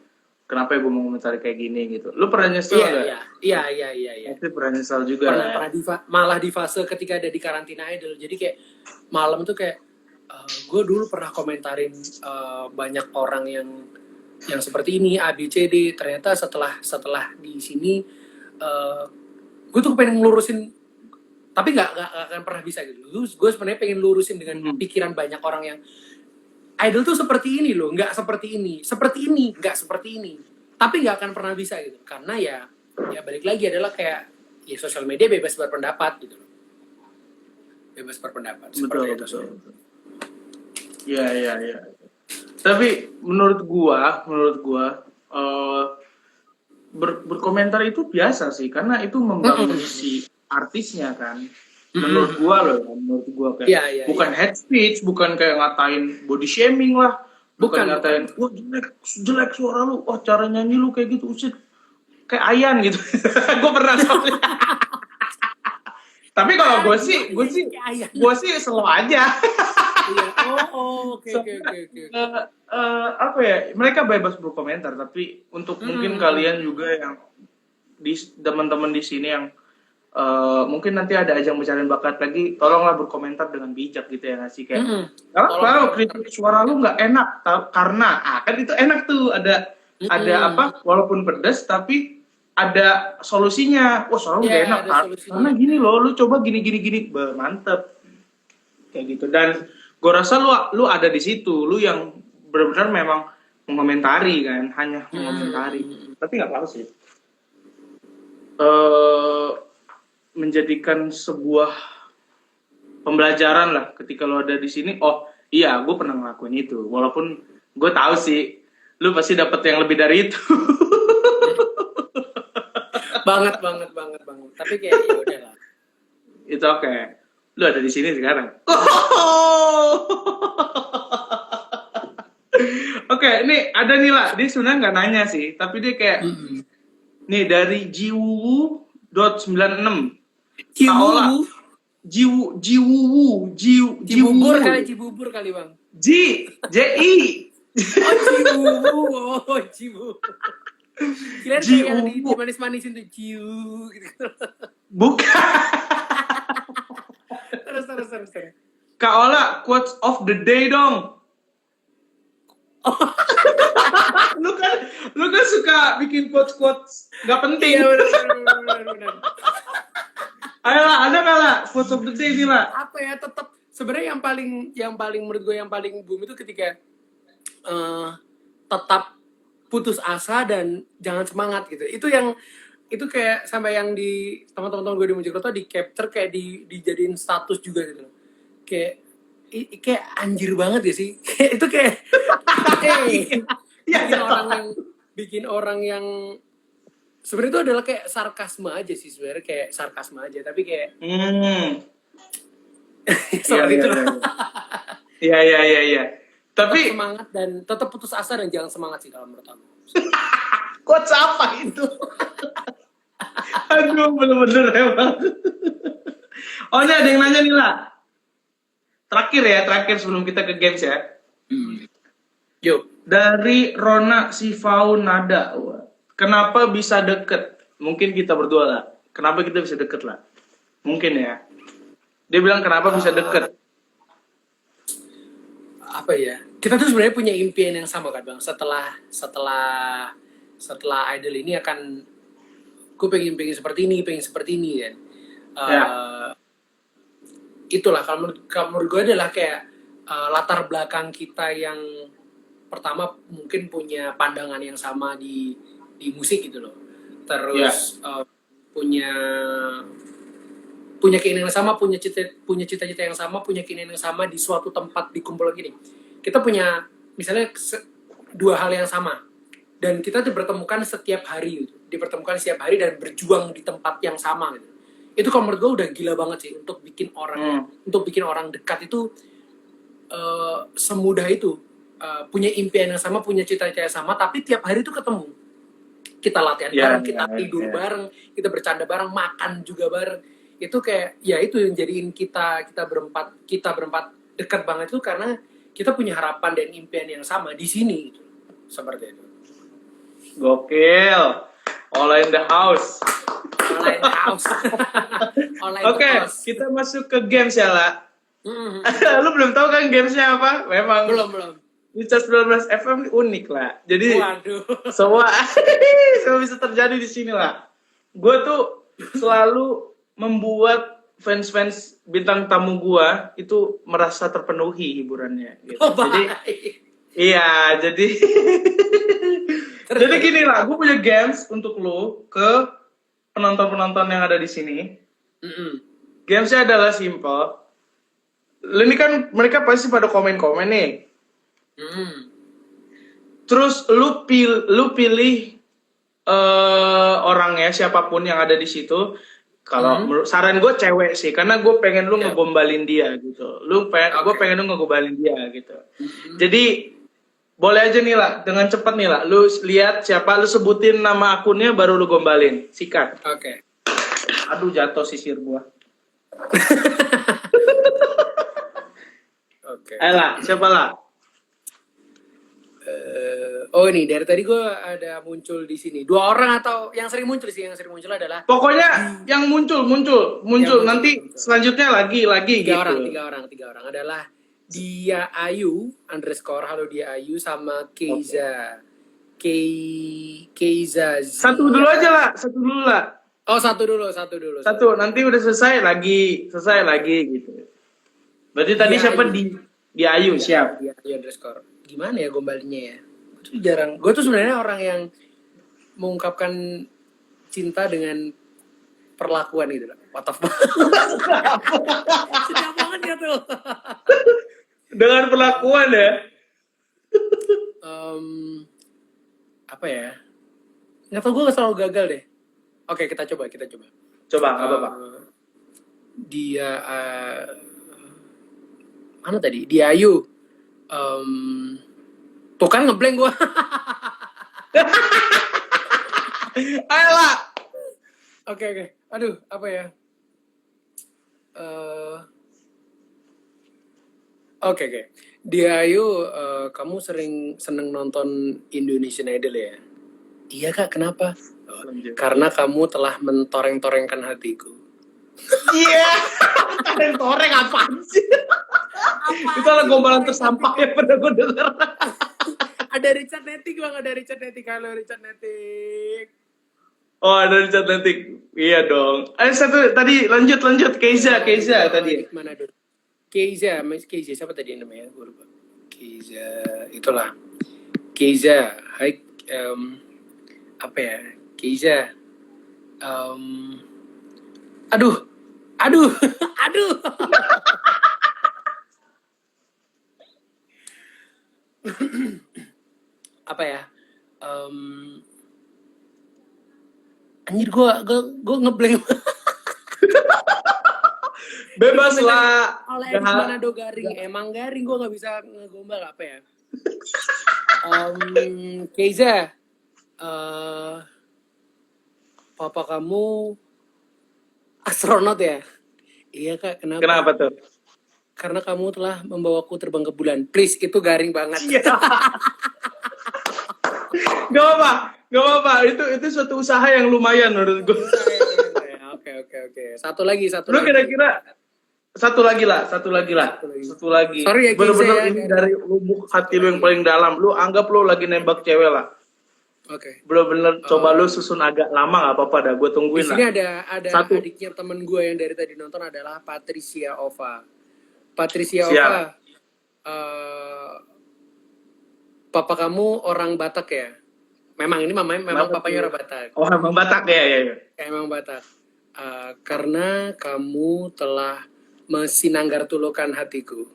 kenapa ya gue mengomentari kayak gini gitu? Lu pernah nyesel nggak? Iya. Tapi pernah nyesel juga. Malah di fase ketika ada di karantina idol. Jadi kayak malam tuh kayak gue dulu pernah komentarin banyak orang yang seperti ini A B C D. Ternyata setelah di sini gue tuh pengen ngelurusin, tapi nggak akan pernah bisa gitu. Gue sebenarnya pengen lurusin dengan pikiran banyak orang yang idol tuh seperti ini loh, nggak seperti ini, nggak seperti ini, tapi nggak akan pernah bisa gitu. Karena ya balik lagi adalah kayak ya sosial media bebas berpendapat gitu loh, bebas berpendapat. Betul. Iya. Tapi menurut gua berkomentar itu biasa sih, karena itu membangun si artisnya kan. Menurut gua kayak bukan hate speech, bukan kayak ngatain body shaming lah, bukan ngatain wah jelek suara lu, wah cara nyanyi lu kayak gitu, usit kayak Ayan gitu. Gua pernah soalnya. Tapi kalau gua sih slow aja. Oke. Apa ya, mereka bebas berkomentar, tapi untuk mungkin kalian juga yang teman-teman di sini yang mungkin nanti ada ajang pencarian bakat lagi, tolonglah berkomentar dengan bijak gitu ya, ngasih kayak kalau kritik suara lu nggak enak karena kan itu enak tuh ada apa, walaupun pedas tapi ada solusinya. Wah, soalnya gak enak kan? Karena gini loh, lu coba gini. Mantep. Kayak gitu. Dan gue rasa lu ada di situ. Lu yang benar-benar memang mengomentari kan. Hanya mengomentari. Tapi gak apa-apa sih. Menjadikan sebuah pembelajaran lah ketika lu ada di sini. Oh iya, gue pernah ngelakuin itu. Walaupun gue tahu sih, lu pasti dapet yang lebih dari itu. banget. Tapi kayak ya udah lah. Itu oke. Lu ada di sini sekarang. Oke, ini ada nih lah. Dia sebenarnya nggak nanya sih, tapi dia kayak nih dari jiwu.96. Jibubur kali Bang. Ji. Oh, Jiwu. Kira yang di manis-manisin tuh Jiwu gitu. Bukan. Terus. Kak Ola, quotes of the day dong. lu kan suka bikin quotes nggak penting. Iya benar. Ayolah, ada nggak lah quotes of the day nih lah? Apa ya, tetap sebenarnya yang paling menurut gue yang paling boom itu ketika tetap putus asa dan jangan semangat gitu. Itu kayak sampai yang di teman-teman gue di Mojokerto di capture kayak dijadiin status juga gitu. Kayak anjir banget ya sih. Itu kayak bikin orang yang sebenarnya itu adalah kayak sarkasme aja sih sebenarnya, kayak sarkasme aja tapi kayak sorry itu. Iya. Tapi tetap semangat dan tetap putus asa dan jangan semangat sih kalau menurut aku. quotes apa itu? Aduh, bener-bener emang. Oh, ini ada yang nanya nih lah. Terakhir sebelum kita ke games ya. Yuk. Dari Rona Sifaunada. Kenapa bisa deket? Mungkin kita berdua lah. Kenapa kita bisa deket lah? Mungkin ya. Dia bilang kenapa bisa deket? Apa ya? Kita tuh sebenarnya punya impian yang sama kan Bang. Setelah Idol ini akan gue pengen seperti ini kan. Itulah kalau menurut gue adalah kayak latar belakang kita yang pertama mungkin punya pandangan yang sama di musik gitu loh. Terus punya keinginan yang sama, punya cita-cita yang sama, punya keinginan yang sama di suatu tempat dikumpul gini. Kita punya misalnya dua hal yang sama dan kita dipertemukan setiap hari dan berjuang di tempat yang sama gitu. Itu kalau menurut gue udah gila banget sih untuk bikin orang dekat itu semudah itu. Punya impian yang sama, punya cita-cita yang sama, tapi tiap hari itu ketemu. Kita latihan bareng, kita tidur bareng, kita bercanda bareng, makan juga bareng. Itu kayak ya itu yang jadiin kita berempat dekat banget itu karena kita punya harapan dan impian yang sama di sini gitu. Seperti itu. Gokil. All in the house. Oke, kita masuk ke games ya lah. Lu belum tahu kan gamesnya apa? Memang belum. Recharge 12 FM unik lah. Jadi semua bisa terjadi di sini lah. Gue tuh selalu membuat fans bintang tamu gue itu merasa terpenuhi hiburannya. Gitu. Jadi iya, jadi jadi gini lah. Gue punya games untuk lu ke penonton yang ada di sini. Gamesnya adalah simple. Ini kan mereka pasti pada komen-komen nih. Terus lu pilih orangnya siapapun yang ada di situ. Kalau saran gue cewek sih, karena gue pengen lu ngegombalin dia gitu. Gue pengen lu ngegombalin dia gitu. Jadi boleh aja nih lah, dengan cepat nih lah. Lu lihat siapa, lu sebutin nama akunnya, baru lu gombalin. Sikat. Oke. Aduh, jatuh sisir gua. Oke. Ayolah, siapa lah? Ini dari tadi gue ada muncul di sini 2 orang atau yang sering muncul adalah pokoknya yang muncul nanti selanjutnya lagi 3 gitu. orang adalah Dia Ayu _ halo Dia Ayu sama Keiza Keizazi. Satu dulu aja lah, satu dulu lah. Oh, satu dulu. Satu, nanti udah selesai lagi gitu. Berarti tadi siapa di Ayu, siap. Dia underscore. Gimana ya gombalnya ya? Gue tuh sebenarnya orang yang mengungkapkan cinta dengan perlakuan gitu loh. What the fuck? Sedap banget ya tuh. Dengan perlakuan ya. Apa ya? Nggak tau, gue selalu gagal deh. Oke, kita coba. Coba, apa-apa. Dia mana tadi? Dia Ayu. Tuh kan ngeblank gue. Ayolah. Oke. Aduh, apa ya? Oke. Dia Ayu, kamu seneng nonton Indonesian Idol ya? Iya kak, kenapa? Karena kamu telah mentoreng-torengkan hatiku. Iya. Toreng apaan sih? Itu adalah gombalan tersampah yang pernah gue dengar. Ada Richard Netik bang, Halo Richard Netik. Oh, ada Richard Netik. Iya dong. Satu tadi lanjut Keiza tadi. Mana dulu? Keiza siapa tadi namanya? Gue lupa. Keiza, itulah. Keiza, hai, apa ya? Keiza, aduh. Apa ya? Anjir, gue ngeblank. Bebas lah. Oleh Manado garing, emang garing, gue nggak bisa ngegombal apa ya. Keiza, papa kamu astronot ya? Iya kak, kenapa? Kenapa tuh? Karena kamu telah membawaku terbang ke bulan. Please, itu garing banget. Iya. Gak apa-apa. Itu suatu usaha yang lumayan menurut gue. Oke. Satu lagi. Lu kira-kira satu lagi lah. Sorry ya, bener-bener ya, ini dari lubuk hati lu yang paling dalam. Lu anggap lu lagi nembak cewek lah. Oke. Bener-bener coba lu susun agak lama, gak apa-apa dah. Gue tungguin di lah. sini ada Satu. adiknya temen gue yang dari tadi nonton adalah Patricia Ova. Siap. Ova, papa kamu orang Batak ya? Memang papanya orang Batak. Oh, emang Batak ya. Emang Batak. Karena kamu telah mesinanggartulukan hatiku.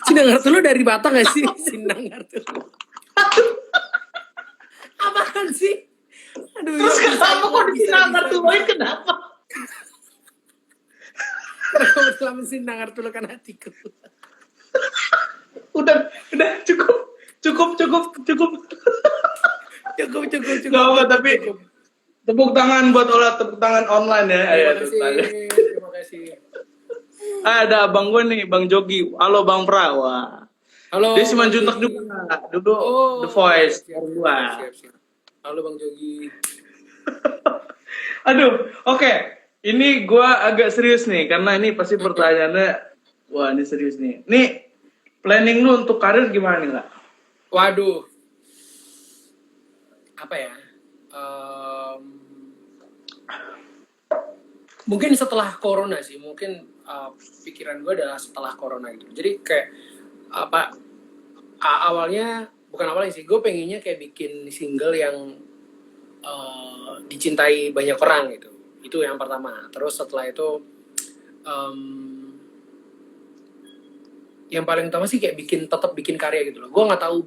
Sinanggartulu dari Batak gak sih? Sinanggartulu. Apaan sih? Aduh, terus kenapa kok disinanggartuluin? Kenapa? Kamu telah mesinanggartulukan hatiku. Udah cukup. Gak apa, tapi tepuk tangan buat tepuk tangan online ya. Terima kasih. Ada abang gue nih, Bang Jogi. Halo Bang Prawa. Halo. Dia Simanjuntak juga. Dulu The Voice. Siap. Halo Bang Jogi. Aduh, oke. Ini gue agak serius nih, karena ini pasti pertanyaannya, wah ini serius nih. Nih, planning lu untuk karir gimana nih, Kak? Waduh. Apa ya? Mungkin setelah corona sih, pikiran gue adalah setelah corona gitu. Jadi kayak awalnya sih, gue pengennya kayak bikin single yang dicintai banyak orang gitu. Itu yang pertama. Terus setelah itu yang paling utama sih kayak tetap bikin karya gitu loh. Gue nggak tahu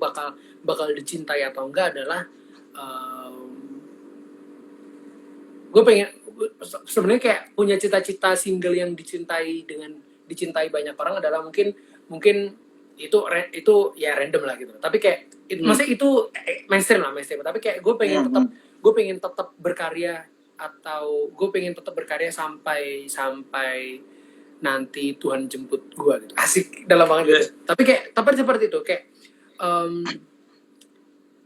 bakal dicintai atau enggak adalah gue pengen sebenarnya kayak punya cita-cita single yang dicintai banyak orang adalah mungkin itu ya random lah gitu. Tapi kayak maksudnya itu mainstream. Tapi kayak gue pengen tetap berkarya, atau gue pengen tetap berkarya sampai nanti Tuhan jemput gue gitu. Asik, dalam banget gitu. Tapi seperti itu kayak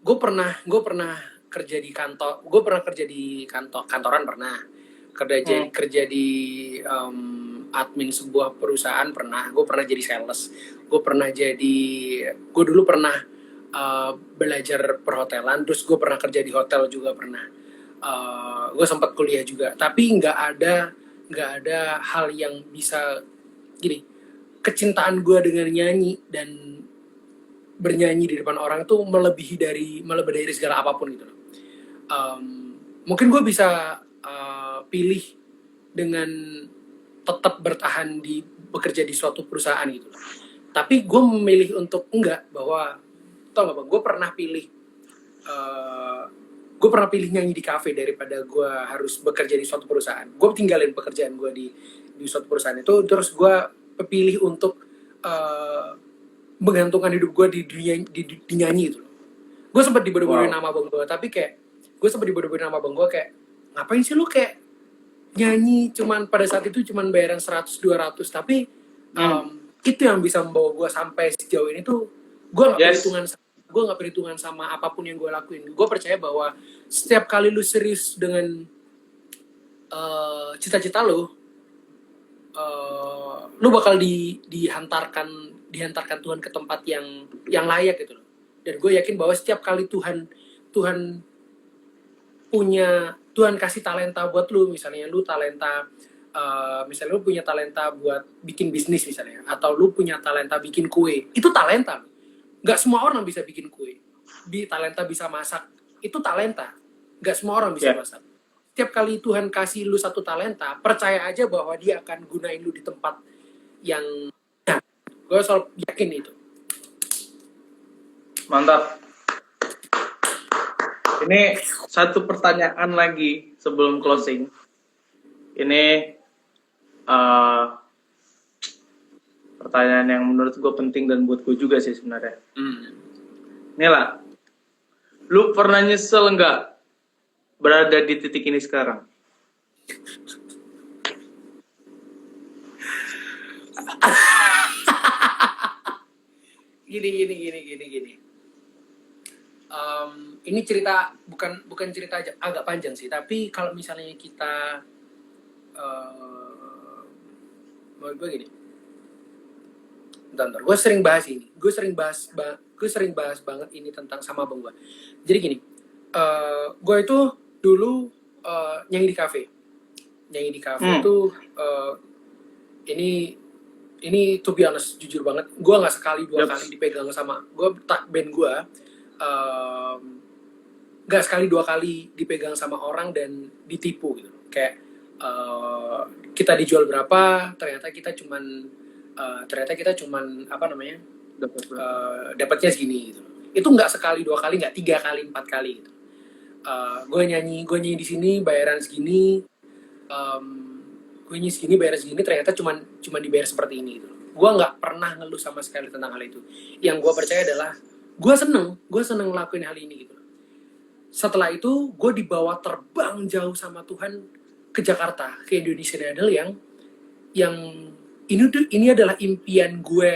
gue pernah kerja di kantor. Gue pernah kerja di kantoran pernah. Kerja di admin sebuah perusahaan pernah. Gue pernah jadi sales. Gue dulu pernah belajar perhotelan, terus gue pernah kerja di hotel juga pernah. Gue sempat kuliah juga, tapi nggak ada hal yang bisa gini. Kecintaan gue dengan nyanyi dan bernyanyi di depan orang itu melebihi dari segala apapun gitu loh. Mungkin gue bisa pilih dengan tetap bertahan bekerja di suatu perusahaan gitu. Tapi gue memilih untuk enggak, bahwa tau gak bang, gue pernah pilih nyanyi di kafe daripada gue harus bekerja di suatu perusahaan. Gue tinggalin pekerjaan gue di suatu perusahaan itu, terus gue pilih untuk menggantungkan hidup gue di nyanyi itu. Gue sempat dibodoh-bodohin nama bang gue, tapi kayak ngapain sih lu kayak nyanyi cuman pada saat itu cuman bayaran 100-200, tapi itu yang bisa membawa gue sampai sejauh ini tuh. Gue nggak perhitungan sama apapun yang gue lakuin. Gue percaya bahwa setiap kali lu serius dengan cita-cita lu bakal dihantarkan Tuhan ke tempat yang layak gitu loh. Dan gue yakin bahwa setiap kali Tuhan kasih talenta buat lu, misalnya lu punya talenta buat bikin bisnis misalnya, atau lu punya talenta bikin kue, itu talenta. Nggak semua orang bisa bikin kue. Talenta bisa masak, itu talenta. Nggak semua orang bisa masak. Setiap kali Tuhan kasih lu satu talenta, percaya aja bahwa dia akan gunain lu di tempat yang gue selalu yakin itu. Mantap. Ini satu pertanyaan lagi sebelum closing. Ini pertanyaan yang menurut gue penting dan buat gue juga sih sebenarnya. Ini lah, lu pernah nyesel nggak berada di titik ini sekarang? Gini. Ini cerita bukan cerita agak panjang sih, tapi kalau misalnya kita gue gini, bentar, gue sering bahas banget ini tentang sama abang gue. Jadi gini, gue itu dulu nyanyi di kafe itu ini to be honest, jujur banget, gue nggak sekali dua kali dipegang sama band gue. Gak sekali dua kali dipegang sama orang dan ditipu gitu. Kayak kita dijual berapa, ternyata kita cuman dapatnya segini gitu. Itu nggak sekali dua kali, nggak 3 kali 4 kali gitu. Gue nyanyi di sini bayaran segini, gue nyanyi segini bayaran segini, ternyata cuman dibayar seperti ini gitu. Gue nggak pernah ngeluh sama sekali tentang hal itu. Yang gue percaya adalah gue seneng ngelakuin hal ini gitu. Setelah itu gue dibawa terbang jauh sama Tuhan ke Jakarta, ke Indonesian Idol yang ini adalah impian gue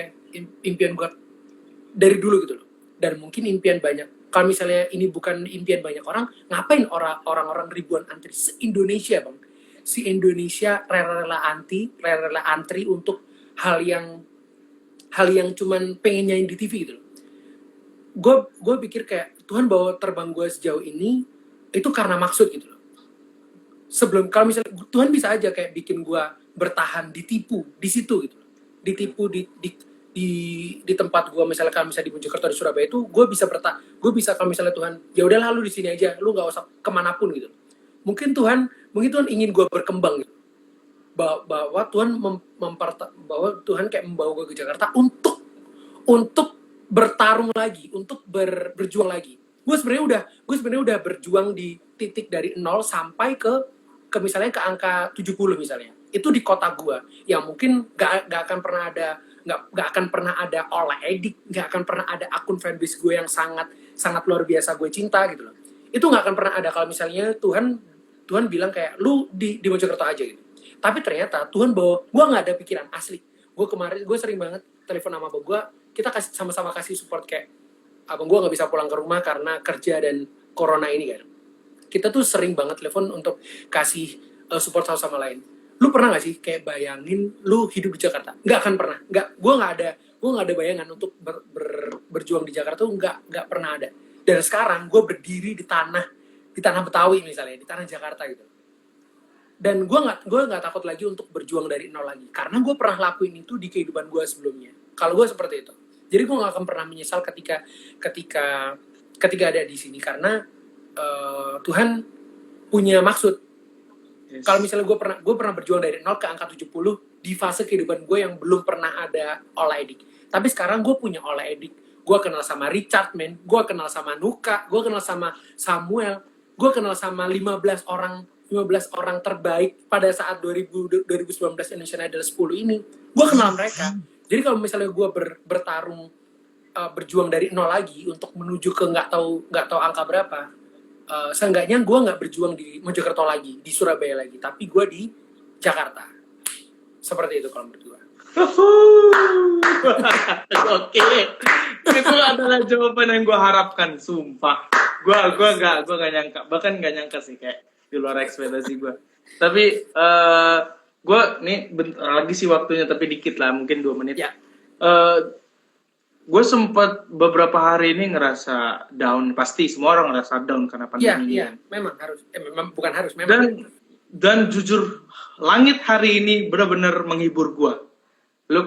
dari dulu gitu loh. Dan mungkin impian banyak. Kalau misalnya ini bukan impian banyak orang, ngapain orang-orang ribuan antri se-Indonesia bang? Si Indonesia rela-rela antri untuk hal yang cuman pengen nyanyi di TV gitu loh. Gue pikir kayak Tuhan bawa terbang gue sejauh ini itu karena maksud gitu loh. Sebelum, kalau misalnya Tuhan bisa aja kayak bikin gue bertahan ditipu di situ gitu loh. Ditipu di tempat gue, misalnya kalau misalnya di Mojokerto, di Surabaya itu gue bisa kalau misalnya Tuhan ya udah lalu di sini aja, lu nggak usah kemanapun gitu. Mungkin Tuhan ingin gue berkembang gitu. Bahwa Tuhan kayak membawa gue ke Jakarta untuk bertarung lagi, untuk berjuang lagi. Gue sebenarnya udah berjuang di titik dari 0 sampai ke misalnya ke angka 70 misalnya. Itu di kota gue yang mungkin gak akan pernah ada all edit, gak akan pernah ada akun fanbase gue yang sangat luar biasa gue cinta gitu loh. Itu gak akan pernah ada kalau misalnya Tuhan bilang kayak lu di Mojokerto aja gitu. Tapi ternyata Tuhan bawa, gue gak ada pikiran asli. Gue sering banget telepon sama abang gue, kita sama-sama kasih support kayak abang gue gak bisa pulang ke rumah karena kerja dan corona ini kan. Kita tuh sering banget telepon untuk kasih support satu sama lain. Lu pernah gak sih kayak bayangin lu hidup di Jakarta? Gak akan pernah. Gue gak ada bayangan untuk berjuang di Jakarta tuh nggak pernah ada. Dan sekarang gue berdiri di tanah Betawi misalnya, di tanah Jakarta gitu. Dan gue nggak takut lagi untuk berjuang dari nol lagi, karena gue pernah lakuin itu di kehidupan gue sebelumnya. Kalau gue seperti itu, jadi gue nggak akan pernah menyesal ketika ada di sini, karena Tuhan punya maksud. Yes. Kalau misalnya gue pernah berjuang dari nol ke angka 70 di fase kehidupan gue yang belum pernah ada Ola Edik. Tapi sekarang gue punya Ola Edik. Gue kenal sama Richard, man. Gue kenal sama Nuka. Gue kenal sama Samuel. Gue kenal sama 15 orang terbaik pada saat 2019 Indonesian Idol 10 ini. Gue kenal mereka. Jadi kalau misalnya gue bertarung berjuang dari nol lagi untuk menuju ke nggak tahu angka berapa, seenggaknya gue nggak berjuang di Mojokerto lagi, di Surabaya lagi, tapi gue di Jakarta. Seperti itu kalau menurut gue. Oke, itu adalah jawaban yang gue harapkan, sumpah. Gue nggak nyangka, bahkan nggak nyangka sih, kayak di luar ekspektasi gue. Tapi gue nih bentar lagi sih waktunya, tapi dikit lah, mungkin 2 menit. Ya. Gue sempat beberapa hari ini ngerasa down. Pasti semua orang ngerasa down karena pandemi ini. Iya, memang harus. Bukan harus, memang. Dan jujur, langit hari ini benar-benar menghibur gue. Lu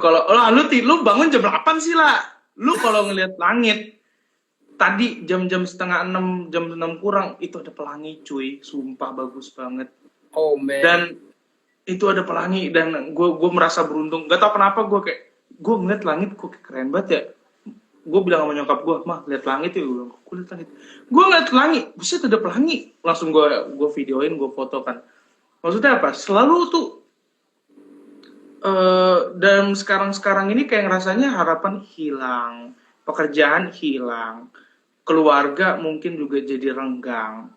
bangun jam 8 sih lah. Lu kalau ngelihat langit tadi jam-jam 5:30, jam 6 kurang, itu ada pelangi, cuy. Sumpah bagus banget. Oh man. Dan itu ada pelangi dan gue merasa beruntung. Gak tau kenapa gue ngeliat langit kok keren banget ya. Gue bilang sama nyokap gue, mah lihat langit ya. Gue lihat langit. Gue ngeliat langit, buset ada pelangi. Langsung gue videoin, gue fotokan. Maksudnya apa? Selalu tuh dan sekarang ini kayak ngerasanya harapan hilang, pekerjaan hilang, keluarga mungkin juga jadi renggang.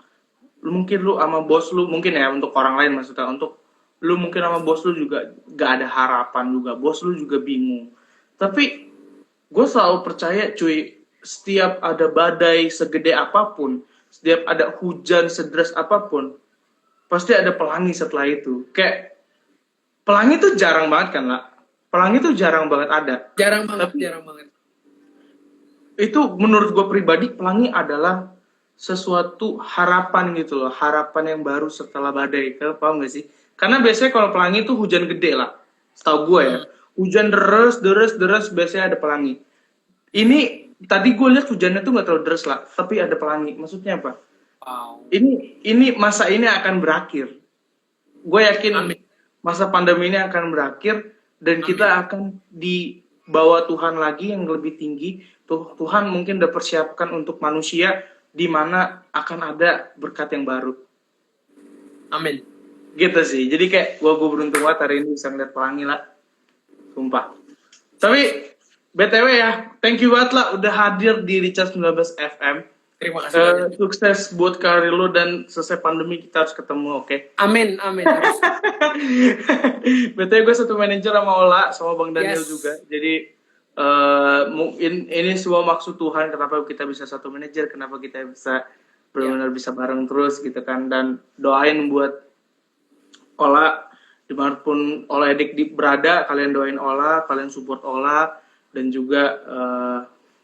Mungkin lu sama bos lu, mungkin ya untuk orang lain maksudnya, untuk lu mungkin sama bos lu juga gak ada harapan juga, bos lu juga bingung. Tapi gue selalu percaya, cuy, setiap ada badai segede apapun, setiap ada hujan sederas apapun, pasti ada pelangi setelah itu. Kayak pelangi tuh jarang banget kan lah, pelangi tuh jarang banget ada. Jarang banget. Itu menurut gue pribadi, pelangi adalah sesuatu harapan gitu loh, harapan yang baru setelah badai. Kalian paham gak sih? Karena biasanya kalau pelangi itu hujan gede lah, setahu gue ya. Hujan deres biasanya ada pelangi. Ini tadi gue lihat hujannya tuh nggak terlalu deres lah, tapi ada pelangi. Maksudnya apa? Wow. Ini masa ini akan berakhir. Gue yakin Amin. Masa pandemi ini akan berakhir dan Amin. Kita akan dibawa Tuhan lagi yang lebih tinggi. Tuhan mungkin udah persiapkan untuk manusia di mana akan ada berkat yang baru. Amin. Gitu sih. Jadi kayak gue beruntung banget hari ini bisa ngeliat pelangi lah. Sumpah. Tapi BTW ya, thank you banget lah udah hadir di Richard 19 FM. Terima kasih banyak. Sukses buat karir lo dan selesai pandemi kita harus ketemu, oke? Amin. Harus. BTW gue satu manajer sama Ola, sama Bang Daniel juga. Jadi ini semua maksud Tuhan, kenapa kita bisa satu manajer, kenapa kita bisa benar-benar bisa bareng terus gitu kan. Dan doain buat Ola, dimanapun Ola Edik berada, kalian doain Ola, kalian support Ola, dan juga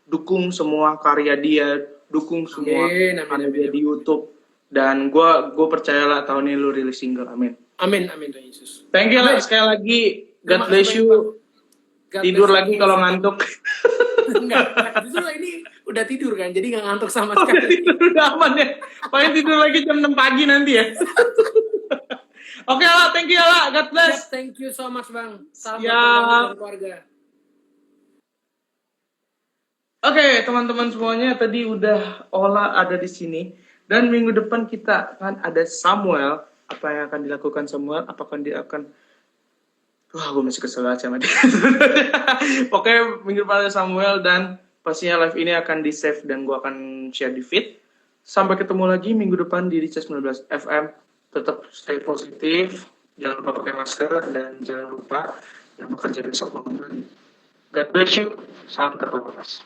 dukung semua karya dia, dukung semua karya dia di YouTube. Dan gue percayalah tahun ini lu rilis single, amin. Amin Tuhan Yesus. Thank you lah sekali lagi, God bless you. Tidur lagi kalau ngantuk. Enggak, justru ini udah tidur kan, jadi nggak ngantuk sama sekali. Tidur udah aman ya. Paling tidur lagi jam 6 pagi nanti ya. Oke lah, thank you lah, God bless. Thank you so much Bang. Salam buat keluarga. Oke, teman-teman semuanya, tadi udah Ola ada di sini. Dan minggu depan kita akan ada Samuel. Apa yang akan dilakukan Samuel? Apakah dia akan... Wah, gue masih kesel aja sama dia. Pokoknya minggu depan ada Samuel, dan pastinya live ini akan di-save dan gue akan share di feed. Sampai ketemu lagi minggu depan di Richard 19 FM. Tetap stay positif, jangan lupa pakai masker, dan jangan lupa yang bekerja besok bangun. God bless you, salam terbatas.